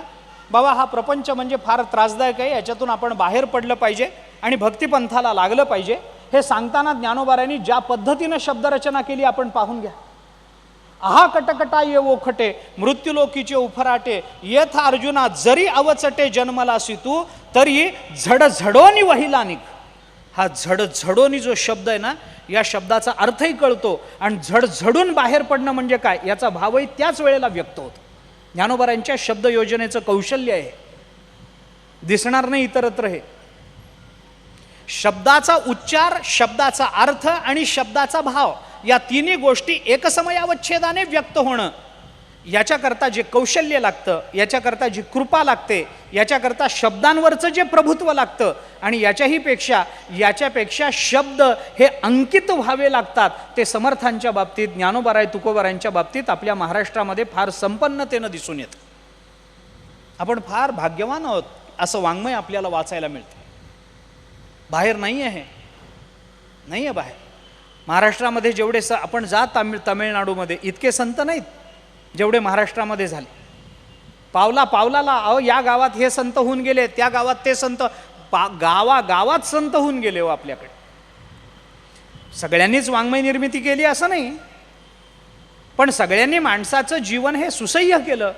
बाबा हा प्रपंच म्हणजे फार त्रासदायक आहे, याच्यातून आपण बाहेर पडलं पाहिजे आणि भक्तिपंथाला लागलं पाहिजे. हे सांगताना ज्ञानोबारायांनी ज्या पद्धतीनं शब्दरचना केली आपण पाहून घ्या. आहा कटकटा ये ओखटे मृत्यूलोकीचे उफराटे, येथ अर्जुना जरी अवचटे जन्मलासी तू, तरी झडझडोनी वहिला निघ. हा झडझडोनी जो शब्द आहे ना, या शब्दाचा अर्थही कळतो आणि झडझडून बाहेर पडणं म्हणजे काय याचा भावही त्याच वेळेला व्यक्त होतो. ज्ञानोबारांच्या शब्द योजनेचं कौशल्य आहे, दिसणार नाही इतरत्र. हे शब्दाचा उच्चार, शब्दाचा अर्थ आणि शब्दाचा भाव या तिन्ही गोष्टी एकसमयावच्छेदाने व्यक्त होणं, याच्याकरता जे कौशल्य लागतं, याच्याकरता जी कृपा लागते, याच्याकरता शब्दांवरचं जे प्रभुत्व लागतं, आणि याच्यापेक्षा शब्द हे अंकित व्हावे लागतात, ते समर्थांच्या बाबतीत, ज्ञानोबाराय तुकोबारायांच्या बाबतीत आपल्या महाराष्ट्रामध्ये फार संपन्नतेनं दिसून येतं. आपण फार भाग्यवान आहोत, असं वाङ्मय आपल्याला वाचायला मिळतं. बाहेर नाही आहे, नाही आहे बाहेर. महाराष्ट्रामध्ये जेवढे आपण जा तामिळनाडूमध्ये इतके संत नाहीत जेवढे महाराष्ट्रामध्ये झाले. पावला पावलाला अहो या गावात हे संत होऊन गेले, त्या गावात ते संत, गावात संत होऊन गेले हो आपल्याकडे. सगळ्यांनीच वाङ्मय निर्मिती केली असं नाही, पण सगळ्यांनी माणसाचं जीवन हे सुसह्य केलं,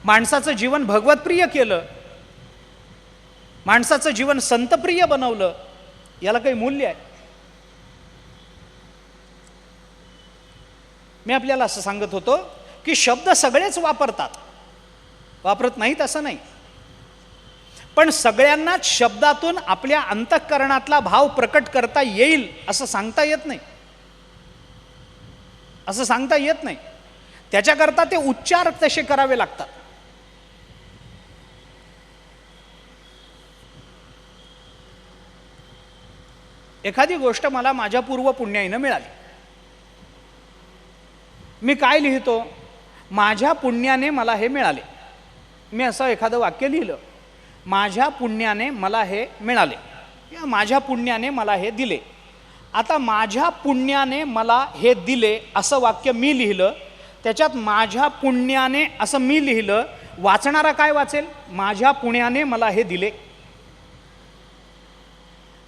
माणसाचं जीवन भगवतप्रिय केलं, माणसाचं जीवन संतप्रिय बनवलं. याला काही मूल्य आहे. मी आपल्याला असं सांगत होतो की शब्द सगळेच वापरतात, वापरत नाहीत असं नाही, पण सगळ्यांनाच शब्दातून आपल्या अंतःकरणातला भाव प्रकट करता येईल असं सांगता येत नाही, असं सांगता येत नाही. त्याच्याकरता ते उच्चार तसे करावे लागतात. एखादी गोष्ट मला माझ्या पूर्व पुण्याईनं मिळाली. मी काय लिहितो, माझ्या पुण्याने मला हे मिळाले. मी असं एखादं वाक्य लिहिलं, माझ्या पुण्याने मला हे मिळाले, या माझ्या पुण्याने मला हे दिले. आता माझ्या पुण्याने मला हे दिले असं वाक्य मी लिहिलं, त्याच्यात माझ्या पुण्याने असं मी लिहिलं, वाचणारा काय वाचेल, माझ्या पुण्याने मला हे दिले,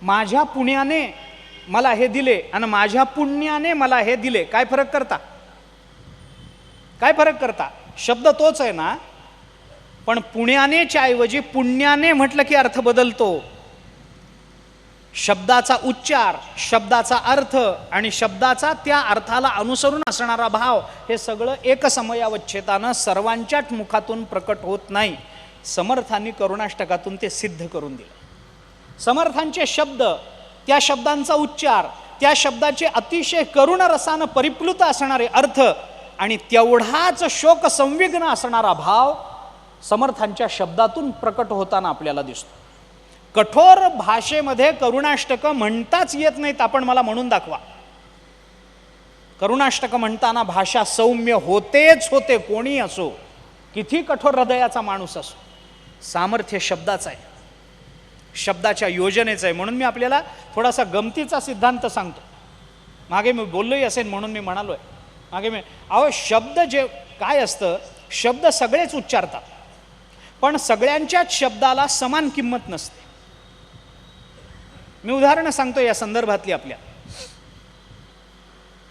माझ्या पुण्याने मला हे दिले आणि माझ्या पुण्याने मला हे दिले. काय फरक करता, काय फरक करता? शब्द तोच आहे ना, पण पुण्यानेच्या ऐवजी पुण्याने म्हटलं की अर्थ बदलतो. शब्दाचा उच्चार, शब्दाचा अर्थ आणि शब्दाचा त्या अर्थाला अनुसरून असणारा भाव हे सगळं एकसमयावच्छेदानं सर्वांच्याच मुखातून प्रकट होत नाही. समर्थांनी करुणाष्टकातून ते सिद्ध करून दिलं. समर्थांचे शब्द, त्या शब्दांचा उच्चार, त्या शब्दाचे अतिशय करुण रसानं परिप्लुत असणारे अर्थ आणि तेवढाच शोक संविग्न असणारा भाव समर्थांच्या शब्दातून प्रकट होताना आपल्याला दिसतो. कठोर भाषेमध्ये करुणाष्टक म्हणताच येत नाहीत. आपण मला म्हणून दाखवा. करुणाष्टक म्हणताना भाषा सौम्य होतेच होते, कोणी असो, किती कठोर हृदयाचा माणूस असो. सामर्थ्य शब्दाचं आहे, शब्दाच्या योजनेचं आहे. म्हणून मी आपल्याला थोडासा गमतीचा सिद्धांत सांगतो. मागे मी बोललोही असेल म्हणून मी म्हणालोय मागे मी, अहो शब्द जे काय असतं, शब्द सगळेच उच्चारतात, पण सगळ्यांच्याच शब्दाला समान किंमत नसते. मी उदाहरणं सांगतो या संदर्भातली. आपल्या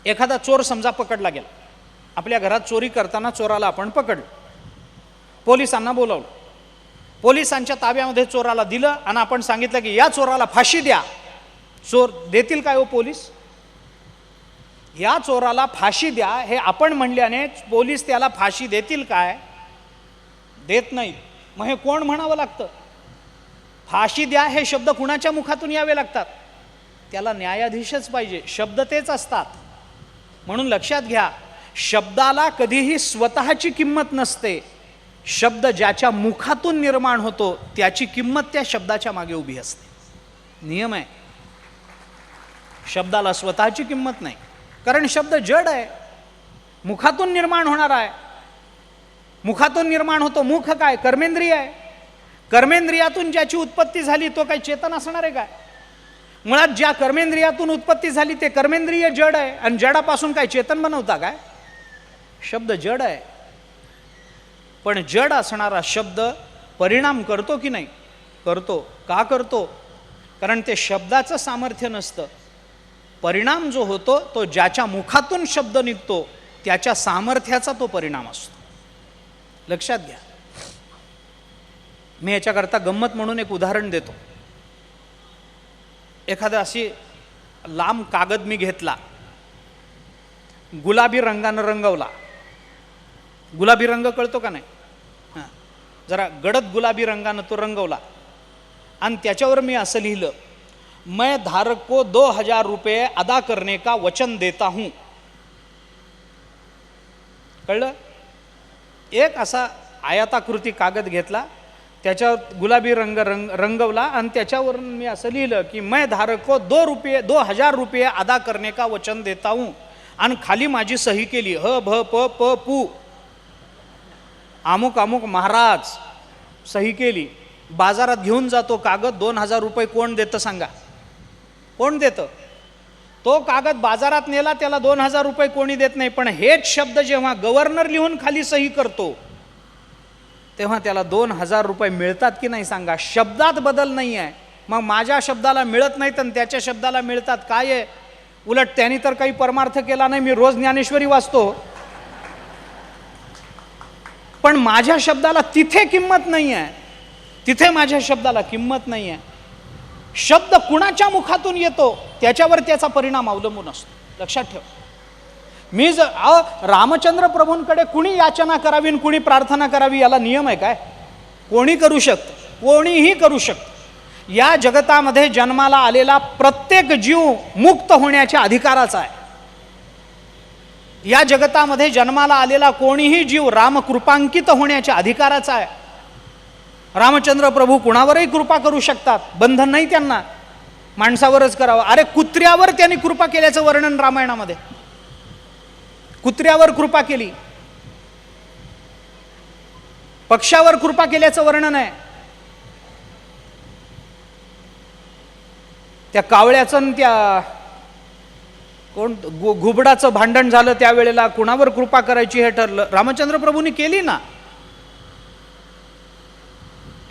एखादा चोर समजा पकडला गेला, आपल्या घरात चोरी करताना चोराला आपण पकडलं, पोलिसांना बोलावलं, पोलिसांच्या ताब्यामध्ये चोराला दिलं आणि आपण सांगितलं की या चोराला फाशी द्या. चोर देतील काय हो पोलीस? या चोराला फाशी द्या हे आपण म्हणल्याने पोलीस त्याला फाशी देतील काय? देत नाही. मग हे कोण म्हणावं लागतं? फाशी द्या हे शब्द कुणाच्या मुखातून यावे लागतात? त्याला न्यायाधीशच पाहिजे. शब्द तेच असतात. म्हणून लक्षात घ्या, शब्दाला कधीही स्वतःची किंमत नसते. शब्द ज्याच्या मुखातून निर्माण होतो त्याची किंमत त्या शब्दाच्या मागे उभी असते. नियम आहे. शब्दाला स्वतःची किंमत नाही, कारण शब्द जड आहे, मुखातून निर्माण होणार आहे. मुखातून निर्माण होतो. मुख काय? कर्मेंद्रिय आहे. कर्मेंद्रियातून ज्याची उत्पत्ती झाली तो काही चेतन असणार आहे काय? मुळात ज्या कर्मेंद्रियातून उत्पत्ती झाली ते कर्मेंद्रिय जड आहे, आणि जडापासून काय चेतन बनवता काय? शब्द जड आहे. पण जड असणारा शब्द परिणाम करतो की नाही? करतो. का करतो? कारण ते शब्दाचं सामर्थ्य नसतं. परिणाम जो होतो तो ज्याच्या मुखातून शब्द निघतो त्याच्या सामर्थ्याचा तो परिणाम असतो. लक्षात घ्या. मी याच्याकरता गंमत म्हणून एक उदाहरण देतो. एखादा अशी लांब कागद मी घेतला, गुलाबी रंगानं रंगवला. गुलाबी रंग कळतो का नाही? हां, जरा गडद गुलाबी रंगानं तो रंगवला आणि त्याच्यावर मी असं लिहिलं, मैं धारक को 2000 रुपये अदा करने का वचन देता हूं. कळलं? एक असा आयताकृती कागद घेतला, त्याच्यावर गुलाबी रंगवला आणि त्याच्यावरून मी असं लिहिलं की मैं धारक को 2000 रुपये अदा करने का वचन देता हूं, आणि खाली माझी सही केली, ह भ प प पू अमुक अमुक महाराज, सही केली. बाजारात घेऊन जातो कागद. 2000 रुपये कोण देतं सांगा? कोण देतं? तो कागद बाजारात नेला, त्याला 2000 रुपये कोणी देत नाही. पण हेच शब्द जेव्हा गव्हर्नर लिहून खाली सही करतो तेव्हा त्याला 2000 रुपये मिळतात की नाही सांगा? शब्दात बदल नाही आहे. मग माझ्या शब्दाला मिळत नाहीत आणि त्याच्या शब्दाला मिळतात. काय आहे? उलट त्यांनी तर काही परमार्थ केला नाही. मी रोज ज्ञानेश्वरी वाचतो, पण माझ्या शब्दाला तिथे किंमत नाही आहे. तिथे माझ्या शब्दाला किंमत नाही आहे. शब्द कुणाच्या मुखातून येतो त्याच्यावर त्याचा परिणाम अवलंबून असतो. लक्षात ठेव. मी जर रामचंद्र प्रभूंकडे कुणी याचना करावी आणि कुणी प्रार्थना करावी याला नियम आहे काय? कोणी करू शकतं, कोणीही करू शकतं. या जगतामध्ये जन्माला आलेला प्रत्येक जीव मुक्त होण्याच्या अधिकाराचा आहे. या जगतामध्ये जन्माला आलेला कोणीही जीव रामकृपांकित होण्याच्या अधिकाराचा आहे. रामचंद्र प्रभू कुणावरही कृपा करू शकतात, बंधन नाही त्यांना. माणसावरच करावं. अरे कुत्र्यावर त्यांनी कृपा केल्याचं वर्णन रामायणामध्ये. कुत्र्यावर कृपा केली, पक्षावर कृपा केल्याचं वर्णन आहे. त्या कावळ्याचं त्या कोण घुबडाचं भांडण झालं त्यावेळेला कुणावर कृपा करायची हे ठरलं. रामचंद्र प्रभूंनी केली ना,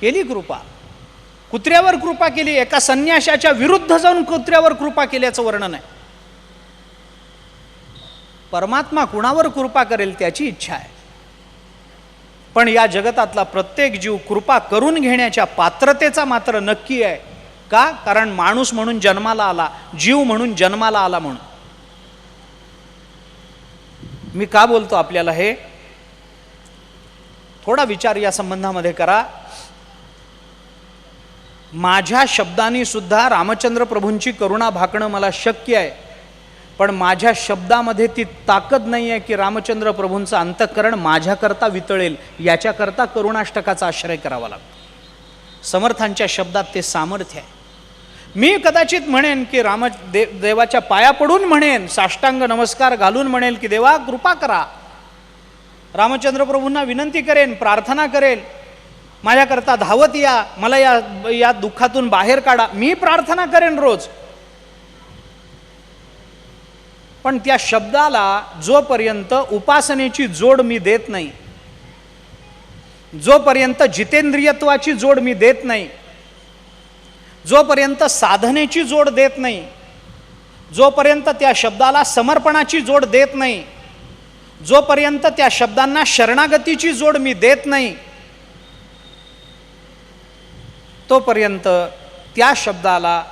केली कृपा. कुत्र्यावर कृपा केली. एका संन्याशाच्या विरुद्ध जाऊन कुत्र्यावर कृपा केल्याचं वर्णन आहे. परमात्मा कुणावर कृपा करेल त्याची इच्छा आहे. पण या जगतातला प्रत्येक जीव कृपा करून घेण्याच्या पात्रतेचा मात्र नक्की आहे. का? कारण माणूस म्हणून जन्माला आला, जीव म्हणून जन्माला आला म्हणून. मी का बोलतो आपल्याला हे? थोडा विचार या संबंधामध्ये करा. माझ्या शब्दांनी सुद्धा रामचंद्र प्रभूंची करुणा भाकणं मला शक्य आहे, पण माझ्या शब्दामध्ये ती ताकद नाही आहे की रामचंद्र प्रभूंचं अंतःकरण माझ्याकरता वितळेल. याच्याकरता करुणाष्टकाचा आश्रय करावा लागतो. समर्थांच्या शब्दात ते सामर्थ्य आहे. मी कदाचित म्हणेन की देवाच्या पाया पडून म्हणेन, साष्टांग नमस्कार घालून म्हणेल की देवा कृपा करा. रामचंद्र प्रभूंना विनंती करेन, प्रार्थना करेल, माझ्याकरता धावत या, मला या दुःखातून बाहेर काढा. मी प्रार्थना करेन रोज. पण त्या शब्दाला जोपर्यंत उपासनेची जोड मी देत नाही, जोपर्यंत जितेंद्रियत्वाची जोड मी देत नाही, जोपर्यंत साधनेची जोड देत नाही, जोपर्यंत त्या शब्दाला समर्पणाची जोड देत नाही, जोपर्यंत त्या शब्दांना शरणागतीची जोड मी देत नाही, तोपर्यंत त्या शब्दाला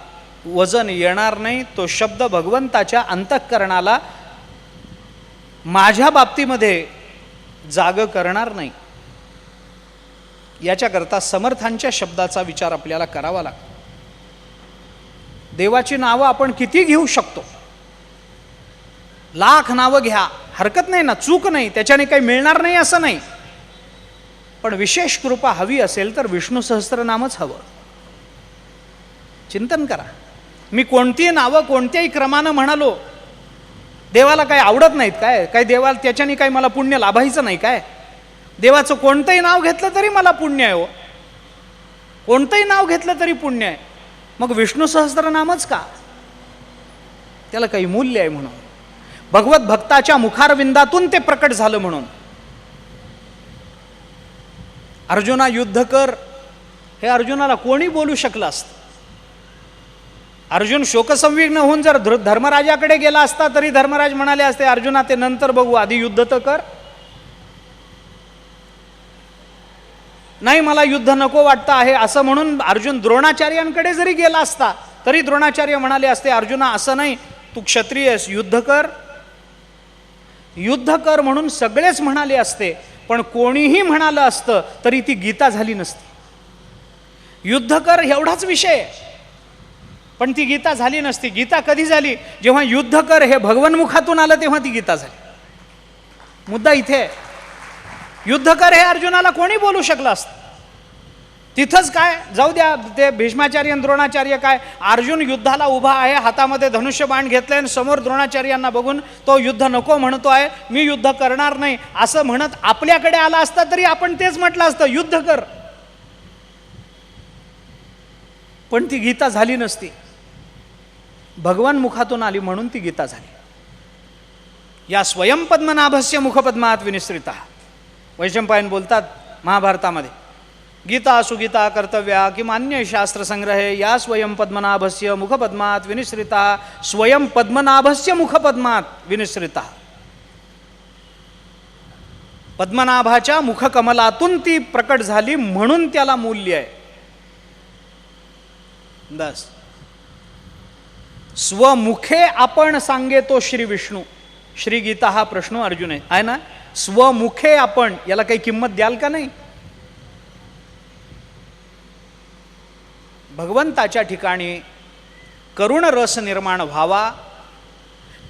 वजन येणार नाही. तो शब्द भगवंताच्या अंतःकरणाला माझ्या बाबतीमध्ये जाग करणार नाही. याच्याकरता समर्थांच्या शब्दाचा विचार आपल्याला करावा लागतो. देवाची नावं आपण किती घेऊ शकतो, लाख नावं घ्या, हरकत नाही ना, चूक नाही, त्याच्याने काही मिळणार नाही असं नाही. पण विशेष कृपा हवी असेल तर विष्णू सहस्त्रनामच हवं. चिंतन करा. मी कोणतीही नावं कोणत्याही क्रमानं म्हणालो, देवाला काही आवडत नाहीत काय? काही देवाला त्याच्याने काही मला पुण्य लाभायचं नाही काय? देवाचं कोणतंही नाव घेतलं तरी मला पुण्य आहे हो, कोणतंही नाव घेतलं तरी पुण्य आहे. मग विष्णू सहस्त्रनामच का? त्याला काही मूल्य आहे म्हणून, भगवत भक्ताच्या मुखारविंदातून ते प्रकट झालं म्हणून. अर्जुना युद्ध कर, हे अर्जुनाला कोणी बोलू शकलं असतं? अर्जुन शोकसंविग्न होऊन जर धर्मराजाकडे गेला असता तरी धर्मराज म्हणाले असते, अर्जुना ते नंतर बघू, आधी युद्ध तर कर. नाही, मला युद्ध नको वाटतं आहे असं म्हणून अर्जुन द्रोणाचार्यांकडे जरी गेला असता तरी द्रोणाचार्य म्हणाले असते, अर्जुना असं नाही, तू क्षत्रिय आहेस, युद्ध कर. युद्ध कर म्हणून सगळेच म्हणाले असते, पण कोणीही म्हणालं असतं तरी ती गीता झाली नसती. युद्ध कर एवढाच विषय, पण ती गीता झाली नसती. गीता कधी झाली? जेव्हा युद्ध कर हे भगवन्मुखातून आलं तेव्हा ती गीता झाली. मुद्दा इथे आहे. युद्ध कर हे अर्जुनाला कोणी बोलू शकलं असतं? तिथंच काय, जाऊ द्या ते भीष्माचार्य आणि द्रोणाचार्य काय, अर्जुन युद्धाला उभा आहे, हातामध्ये धनुष्यबाण घेतलंय आणि समोर द्रोणाचार्यांना बघून तो युद्ध नको म्हणतो आहे, मी युद्ध करणार नाही असं म्हणत आपल्याकडे आला असता तरी आपण तेच म्हटलं असतं, युद्ध कर. पण ती गीता झाली नसती. भगवान मुखातून आली म्हणून ती गीता झाली. या स्वयं पद्मनाभस्य मुखपद्मात विनिश्रिता, वैशंपायन बोलतात महाभारतामध्ये, गीता सुगीता कर्तव्या कि मान्य शास्त्र संग्रहे या स्वयं पद्मनाभस्य मुखपद्मात विनिश्रिता, स्वयं पद्मनाभस्य मुखपद्मात विनिश्रिता. पद्मनाभाच्या मुखकमलातून ती प्रकट झाली म्हणून त्याला मूल्य आहे. बस. स्वमुखे आपण सांगे तो श्री विष्णू. श्री गीता हा प्रश्न अर्जुन आहे ना. स्वमुखे आपण, याला काही किंमत द्याल का नाही? भगवंताच्या ठिकाणी करुण रस निर्माण व्हावा.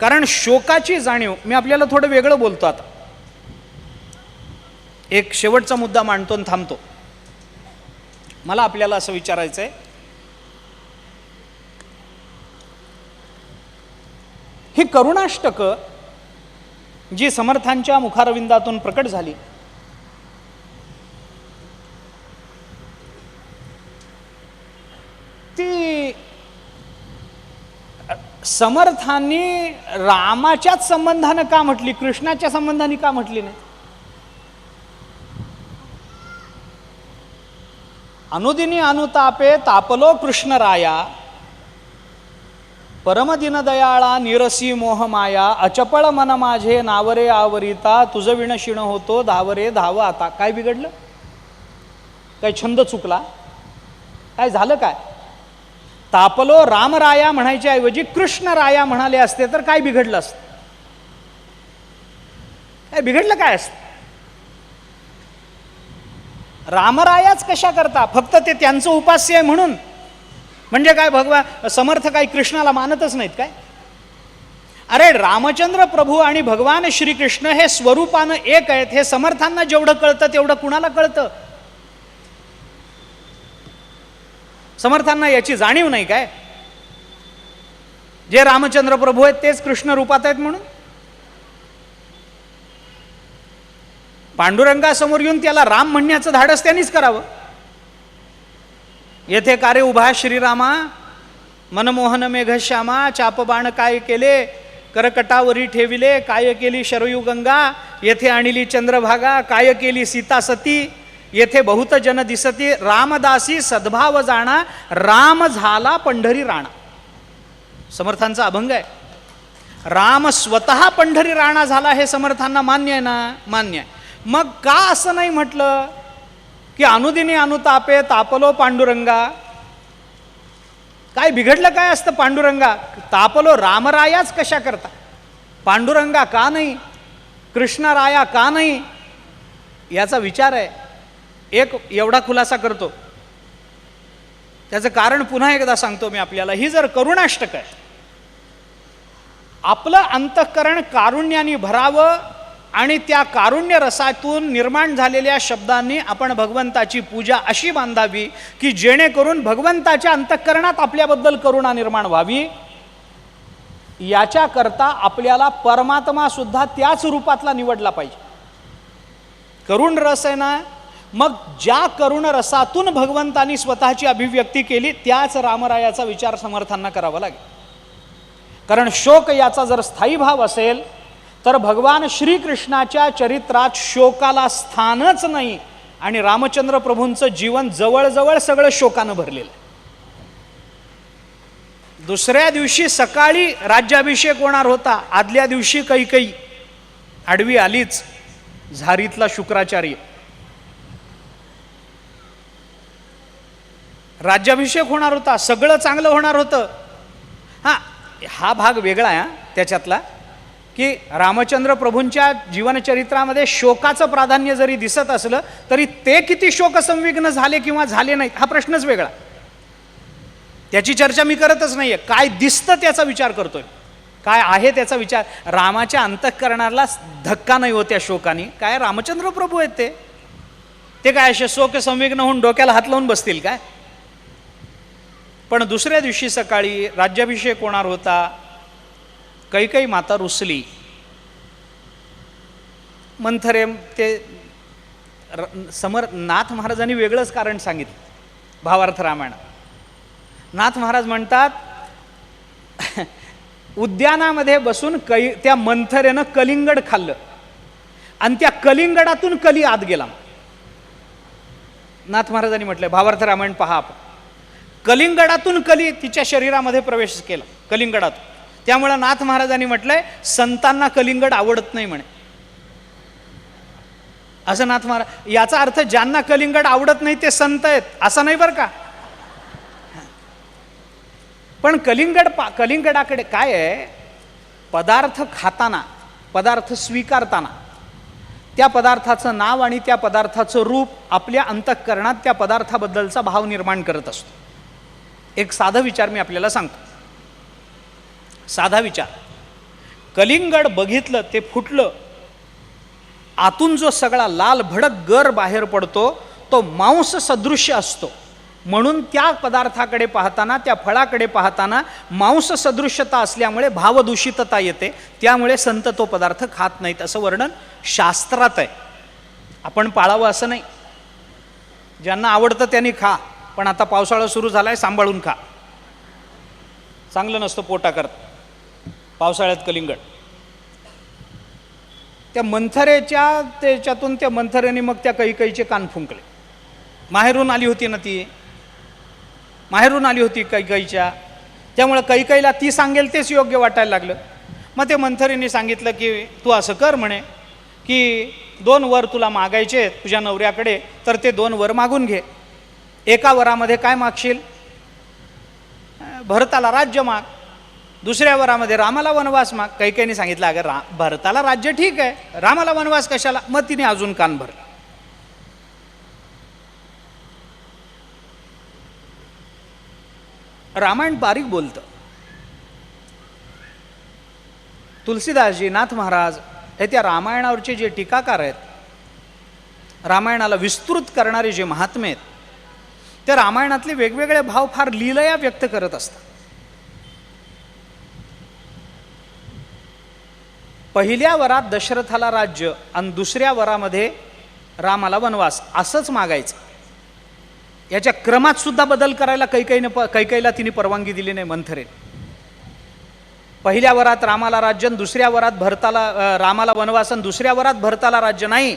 कारण शोकाची जाणीव, मी आपल्याला थोडं वेगळं बोलतो आता, एक शेवटचा मुद्दा मांडतो आणि थांबतो. मला आपल्याला असं विचारायचं आहे, ही करुणाष्टक जी समर्थांच्या मुखारविंदातून प्रकट झाली, ती समर्थांनी रामाच्याच संबंधानं का म्हटली, कृष्णाच्या संबंधाने का म्हटली नाही? अनुदिनी अनुतापे तापलो कृष्णराया, परमदिन दयाळा निरसी मोहमाया, अचपळ मन माझे नावरे आवरिता, तुझ विण शिण होतो धावरे धाव आता. काय बिघडलं? काय छंद चुकला? काय झालं? काय तापलो रामराया म्हणायच्या ऐवजी कृष्णराया म्हणाले असते तर काय बिघडलं असतं? काय बिघडलं काय असतं? रामरायाच कशा करता? फक्त ते त्यांचं उपास्य आहे म्हणून? म्हणजे काय भगवान समर्थ काय कृष्णाला मानतच नाहीत काय? अरे रामचंद्र प्रभू आणि भगवान श्रीकृष्ण हे स्वरूपानं एक आहेत. हे समर्थांना जेवढं कळतं तेवढं कुणाला कळतं? समर्थांना याची जाणीव नाही काय? जे रामचंद्र प्रभू आहेत तेच कृष्ण रूपात आहेत म्हणून? पांडुरंगासमोर येऊन त्याला राम म्हणण्याचं धाडस त्यांनीच करावं. येथे कारे उभा श्रीरामा, मनमोहन मेघश्यामा, चापबाण काय केले करकटावरी ठेविले, काय केली शरयू गंगा, येथे आणली चंद्रभागा, काय केली सीता सती, येथे बहुत जन दिसती, रामदासी सद्भाव जाणा, राम झाला पंढरी राणा. समर्थांचा अभंग आहे. राम स्वतः पंढरी राणा झाला हे समर्थांना मान्य आहे ना? मान्य आहे. मग का असं नाही म्हटलं की अनुदिनी अनुतापे तापलो पांडुरंगा? काय बिघडलं काय असतं पांडुरंगा? तापलो रामरायाच कशा करता, पांडुरंगा का नाही, कृष्णराया का नाही, याचा विचार आहे. एक एवढा खुलासा करतो, त्याचं कारण पुन्हा एकदा सांगतो मी आपल्याला. ही जर करुणाष्टक आहे, आपलं अंतःकरण कारुण्याने भरावं आणि त्या कारुण्य रसातून निर्माण झालेल्या शब्दांनी आपण भगवंताची पूजा अशी बांधावी की जेणेकरून भगवंताच्या अंतःकरणात आपल्याबद्दल करुणा निर्माण व्हावी. याच्याकरता आपल्याला परमात्मा सुद्धा त्याच रूपातला निवडला पाहिजे. करुण रस आहे ना, मग ज्या करुण रसातून भगवंतानी स्वतःची अभिव्यक्ती केली त्याच रामरायाचा विचार समर्थांना करावा लागेल. कारण शोक याचा जर स्थायी भाव असेल तर भगवान श्रीकृष्णाच्या चरित्रात शोकाला स्थानच नाही आणि रामचंद्र प्रभूंचं जीवन जवळजवळ सगळं शोकानं भरलेलं आहे. दुसऱ्या दिवशी सकाळी राज्याभिषेक होणार होता, आदल्या दिवशी कैकेयी आडवी आलीच, झारीतला शुक्राचार्य. राज्याभिषेक होणार होता, सगळं चांगलं होणार होतं. हा भाग वेगळा आहे त्याच्यातला, की रामचंद्र प्रभूंच्या जीवनचरित्रामध्ये शोकाचं प्राधान्य जरी दिसत असलं तरी ते किती शोकसंविग्न झाले किंवा झाले नाहीत हा प्रश्नच वेगळा. त्याची चर्चा मी करतच नाहीये. काय दिसतं त्याचा विचार करतोय, काय आहे त्याचा विचार. रामाच्या अंतःकरणाला धक्का नाही होत्या शोकाने. काय रामचंद्र प्रभू आहेत ते काय असे शोक संविग्न होऊन डोक्याला हात लावून बसतील काय? पण दुसऱ्या दिवशी सकाळी राज्याभिषेक होणार होता, कैकेयी माता रुसली. मंथरे ते नाथ महाराजांनी वेगळंच कारण सांगितलं भावार्थ रामायणात. नाथ महाराज म्हणतात, उद्यानामध्ये बसून त्या मंथरेनं कलिंगड खाल्लं आणि त्या कलिंगडातून कली आत गेला. नाथ महाराजांनी म्हटलंय, भावार्थ रामायण पहा आपण, कलिंगडातून कली तिच्या शरीरामध्ये प्रवेश केला, कलिंगडातून. त्यामुळं नाथ महाराजांनी म्हटलंय, संतांना कलिंगड आवडत नाही म्हणे. असं नाथ महाराज, याचा अर्थ ज्यांना कलिंगड आवडत नाही ते संत आहेत असं नाही बरं का. पण कलिंगडाकडे काय आहे, पदार्थ खाताना, पदार्थ स्वीकारताना त्या पदार्थाचं नाव आणि त्या पदार्थाचं रूप आपल्या अंतःकरणात त्या पदार्थाबद्दलचा भाव निर्माण करत असतो. एक साधा विचार मी आपल्याला सांगतो, साधा विचार. कलिंगड बघितलं ते फुटलं, आतून जो सगळा लाल भडक गर बाहेर पडतो तो मांस सदृश्य असतो. म्हणून त्या पदार्थाकडे पाहताना, त्या फळाकडे पाहताना मांस सदृश्यता असल्यामुळे भावदूषितता येते. त्यामुळे संत तो पदार्थ खात नाहीत असं वर्णन शास्त्रात आहे. आपण पाळावं असं नाही. ज्यांना आवडतं त्यांनी खा, पण आता पावसाळा सुरू झालाय, सांभाळून खा. चांगलं नसतं पोटाकरता पावसाळ्यात कलिंगड. त्या मंथरेच्या त्याच्यातून त्या मंथरेने मग त्या कैकेयीचे कान फुंकले. माहेरून आली होती ना ती, माहेरून आली होती कैकेयीच्या. त्यामुळं कैकेयीला ती सांगेल तेच योग्य वाटायला लागलं. मग ते मंथरेने सांगितलं की तू असं कर म्हणे, की 2 वर तुला मागायचे तुझ्या नवऱ्याकडे, तर ते 2 वर मागून घे. एका वरामध्ये काय मागशील? भरताला राज्य माग. दुसऱ्या वरामध्ये रामाला वनवास माग. कैकेयीने सांगितलं, अगं भरताला राज्य ठीक आहे, रामाला वनवास कशाला? मग तिने अजून कान भरले. रामायण बारीक बोलतं. तुलसीदासजी, नाथ महाराज हे त्या रामायणावरचे जे टीकाकार आहेत, रामायणाला विस्तृत करणारे जे महात्मे आहेत, ते रामायणातले वेगवेगळे भाव फार लीलया व्यक्त करत असतात. पहिल्या वरात दशरथाला राज्य आणि दुसऱ्या वरामध्ये रामाला वनवास असंच मागायचं. याच्या क्रमात सुद्धा बदल करायला कैकेयीला तिने परवानगी दिली नाही मंथरे. पहिल्या वरात रामाला राज्य, दुसऱ्या वरात रामाला वनवास, दुसऱ्या वरात भरताला राज्य नाही.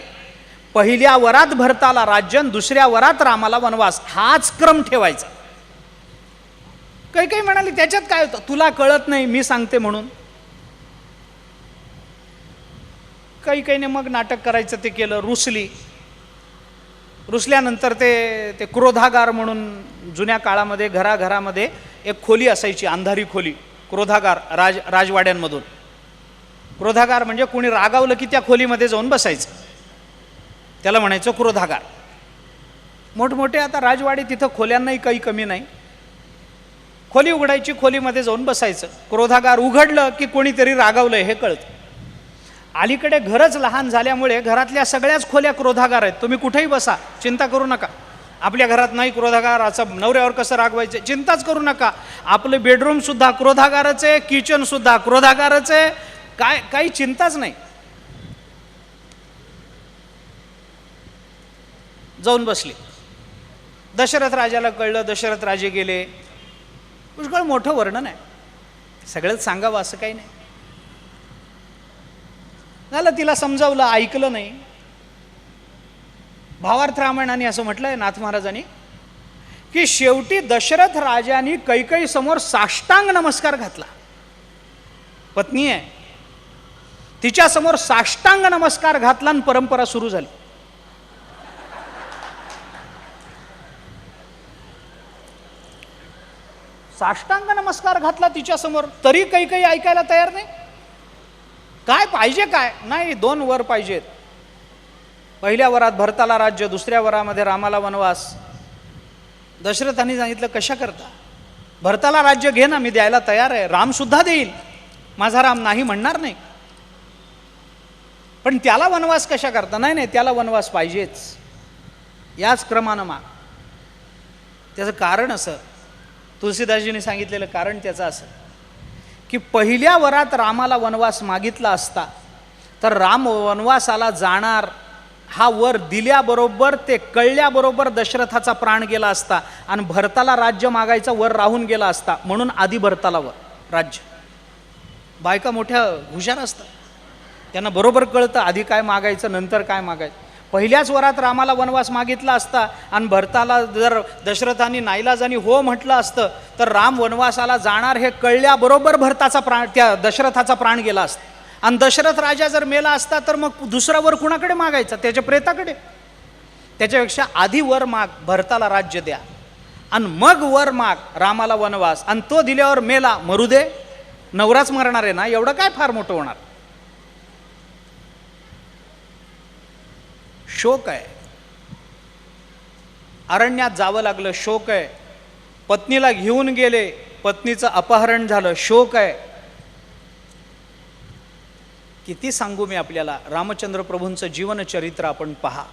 पहिल्या वरात भरताला राज्य, दुसऱ्या वरात रामाला वनवास, हाच क्रम ठेवायचा. काही म्हणाली त्याच्यात काय होतं, तुला कळत नाही मी सांगते म्हणून. काही मग नाटक करायचं ते केलं, रुसल्यानंतर ते क्रोधागार म्हणून जुन्या काळामध्ये घराघरामध्ये एक खोली असायची, अंधारी खोली, क्रोधागार. राजवाड्यांमधून क्रोधागार म्हणजे कोणी रागावलं की त्या खोलीमध्ये जाऊन बसायचं, त्याला म्हणायचं क्रोधागार. मोठमोठे आता राजवाडे, तिथं खोल्यांनाही काही कमी नाही. खोली उघडायची, खोलीमध्ये जाऊन बसायचं. क्रोधागार उघडलं की कोणीतरी रागावलंय हे कळतं. अलीकडे घरच लहान झाल्यामुळे घरातल्या सगळ्याच खोल्या क्रोधागार आहेत. तुम्ही कुठेही बसा, चिंता करू नका. आपल्या घरात नाही क्रोधागार, असं नवऱ्यावर कसं रागवायचं, चिंताच करू नका. आपलं बेडरूम सुद्धा क्रोधागारच आहे, किचन सुद्धा क्रोधागारच आहे, काही चिंताच नाही. जाऊन बसली. दशरथ राजाला कळलं, दशरथ राजे गेले. पुष्कळ मोठं वर्णन आहे, सगळंच सांगावं असं काही नाही. झालं, तिला समजावलं, ऐकलं नाही. भावार्थ रामायणाने असं म्हटलंय नाथ महाराजांनी की शेवटी दशरथ राजांनी कैकेयी समोर साष्टांग नमस्कार घातला. पत्नी आहे, तिच्या समोर साष्टांग नमस्कार घातला आणि परंपरा सुरू झाली. साष्टांग नमस्कार घातला तिच्या समोर, तरी कैकेयी ऐकायला तयार नाही. काय पाहिजे, काय नाही, 2 वर पाहिजेत. पहिल्या वरात भरताला राज्य, दुसऱ्या वरामध्ये रामाला वनवास. दशरथांनी सांगितलं कशा करता, भरताला राज्य घे ना, मी द्यायला तयार आहे, राम सुद्धा देईल, माझा राम नाही म्हणणार नाही. पण त्याला वनवास कशा करता, नाही त्याला वनवास पाहिजेच, याच क्रमानं माग. त्याचं कारण असं, तुलसीदासजींनी सांगितलेलं कारण त्याचं असं की पहिल्या वरात रामाला वनवास मागितला असता तर राम वनवासाला जाणार हा वर दिल्याबरोबर, ते कळल्याबरोबर दशरथाचा प्राण गेला असता आणि भरताला राज्य मागायचा वर राहून गेला असता. म्हणून आधी भरताला राज्य. बायका मोठ्या हुशार असतात, त्यांना बरोबर कळतं आधी काय मागायचं नंतर काय मागायचं. पहिल्याच वरात रामाला वनवास मागितला असता आणि भरताला जर दशरथांनी नाईलाजानी हो म्हटलं असतं तर राम वनवासाला जाणार हे कळल्याबरोबर भरताचा प्राण, त्या दशरथाचा प्राण गेला असता. आणि दशरथ राजा जर मेला असता तर मग दुसरा वर कुणाकडे मागायचा, त्याच्या प्रेताकडे. त्याच्यापेक्षा आधी वर माग, भरताला राज्य द्या, आणि मग वर माग रामाला वनवास. आणि तो दिल्यावर मेला, मरू दे, नवराच मरणार आहे ना, एवढं काय फार मोठं होणार. शोक आहे, अरण्यात जावं लागलं, शोक आहे. पत्नीला घेऊन गेले, पत्नीचं अपहरण झालं, शोक आहे. किती सांगू मी आपल्याला. रामचंद्र प्रभूंचं जीवनचरित्र आपण पहा.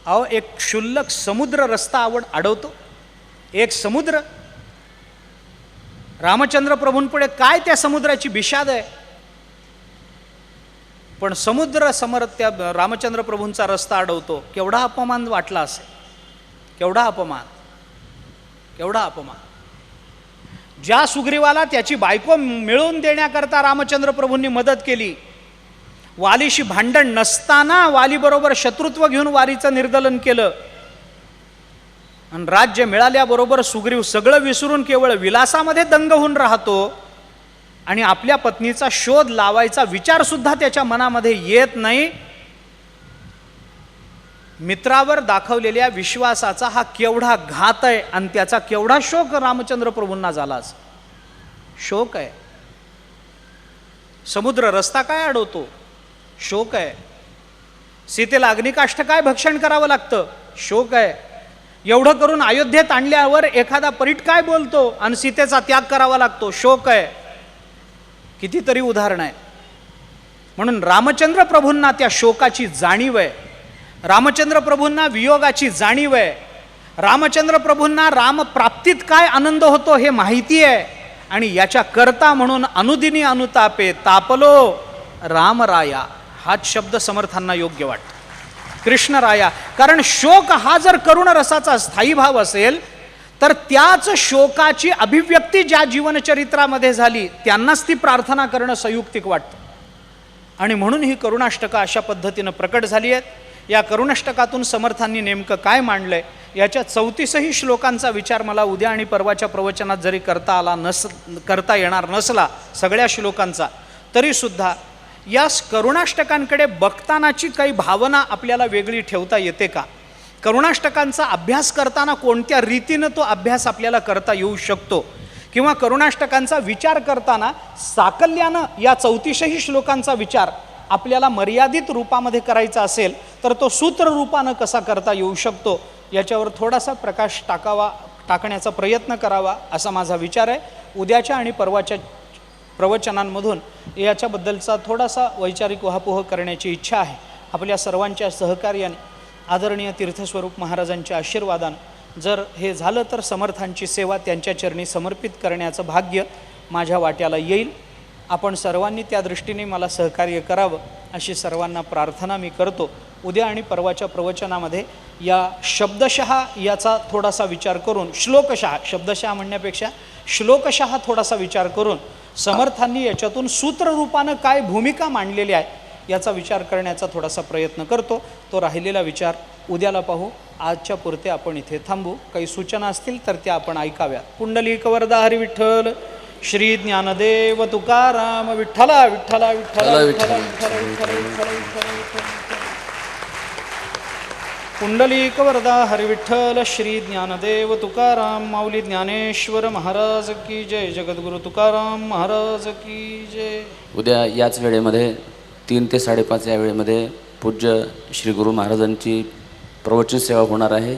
अहो, एक क्षुल्लक समुद्र रस्ता अडवतो, एक समुद्र. रामचंद्र प्रभूंपुढे काय त्या समुद्राची बिशाद आहे. पण समुद्र समोर त्या रामचंद्र प्रभूंचा रस्ता अडवतो. केवढा अपमान वाटला असेल, केवढा अपमान, केवढा अपमान. ज्या सुग्रीवाला त्याची बायको मिळवून देण्याकरता रामचंद्र प्रभूंनी मदत केली, वालीशी भांडण नसताना वालीबरोबर शत्रुत्व घेऊन वालीचं निर्दलन केलं, आणि राज्य मिळाल्याबरोबर सुग्रीव सगळं विसरून केवळ विलासामध्ये दंग होऊन राहतो, आणि आपल्या पत्नीचा शोध लावायचा विचार सुद्धा त्याच्या मनामध्ये येत नाही. मित्रावर दाखवलेल्या विश्वासाचा हा केवढा घात आहे, आणि त्याचा केवढा शोक रामचंद्र प्रभूंना झालाच. शोक आहे. समुद्र रस्ता काय अडवतो, शोक आहे. सीतेला अग्निकाष्ठ काय भक्षण करावं लागतं, शोक आहे. एवढं करून अयोध्येत आणल्यावर एखादा परीट काय बोलतो आणि सीतेचा त्याग करावा लागतो, शोक आहे. कितीतरी उदाहरण आहे. म्हणून रामचंद्र प्रभूंना त्या शोकाची जाणीव आहे, रामचंद्र प्रभूंना वियोगाची जाणीव आहे, रामचंद्र प्रभूंना रामप्राप्तीत काय आनंद होतो हे माहिती आहे. आणि याच्या करता म्हणून अनुदिनी अनुतापे तापलो रामराया, हाच शब्द समर्थांना योग्य वाटतो, कृष्णराया. कारण शोक हा जर करुण रसाचा स्थायी भाव असेल तर त्याच शोकाची अभिव्यक्ती ज्या जीवनचरित्रामध्ये झाली त्यांनाच ती प्रार्थना करणं संयुक्तिक वाटतं. आणि म्हणून ही करुणाष्टका अशा पद्धतीनं प्रकट झाली आहेत या करुणाष्टकातून समर्थांनी नेमकं काय मांडलं आहे याच्या 34ही श्लोकांचा विचार मला उद्या आणि परवाच्या प्रवचनात जरी करता येणार नसला सगळ्या श्लोकांचा, तरीसुद्धा या करुणाष्टकांकडे बघतानाची काही भावना आपल्याला वेगळी ठेवता येते का? करुणाष्टकांचा अभ्यास करताना कोणत्या रीतीनं तो अभ्यास आपल्याला करता येऊ शकतो? किंवा करुणाष्टकांचा विचार करताना साकल्यानं या 34ही श्लोकांचा विचार आपल्याला मर्यादित रूपामध्ये करायचा असेल तर तो सूत्र रूपानं कसा करता येऊ शकतो याच्यावर थोडासा प्रकाश टाकण्याचा प्रयत्न करावा असा माझा विचार आहे. उद्याच्या आणि परवाच्या प्रवचनांमधून याच्याबद्दलचा थोडासा वैचारिक उहापोह करण्याची इच्छा आहे. आपल्या सर्वांच्या सहकार्याने आदरणीय तीर्थस्वरूप महाराजांच्या आशीर्वादानं जर हे झालं तर समर्थांची सेवा त्यांच्या चरणी समर्पित करण्याचं भाग्य माझ्या वाट्याला येईल. आपण सर्वांनी त्या दृष्टीने मला सहकार्य करावं अशी सर्वांना प्रार्थना मी करतो. उद्या आणि परवाच्या प्रवचनामध्ये या शब्दशः याचा थोडासा विचार करून, श्लोकशः, शब्दशः म्हणण्यापेक्षा श्लोकशः थोडासा विचार करून समर्थांनी याच्यातून सूत्ररूपानं काय भूमिका मांडलेली आहे याचा विचार करण्याचा थोडासा प्रयत्न करतो. तो राहिलेला विचार उद्याला पाहू. आजच्या पुरते आपण इथे थांबू. काही सूचना असतील तर त्या आपण ऐकाव्या. पुंडलिक वरदा हरी विठ्ठल. श्री ज्ञानदेव तुकाराम विठ्ठला विठ्ठला विठ्ठला विठ्ठला विठ्ठला विठ्ठला विठ्ठला. पुंडलिक वरदा हरी विठ्ठल. श्री ज्ञानदेव तुकाराम माऊली ज्ञानेश्वर महाराज की जय. जगद्गुरु तुकाराम महाराज की जय. उद्या याच वेळेमध्ये 3 ते 5:30 या वेळेमध्ये पूज्य श्री गुरु महाराजांची प्रवचन सेवा होणार आहे.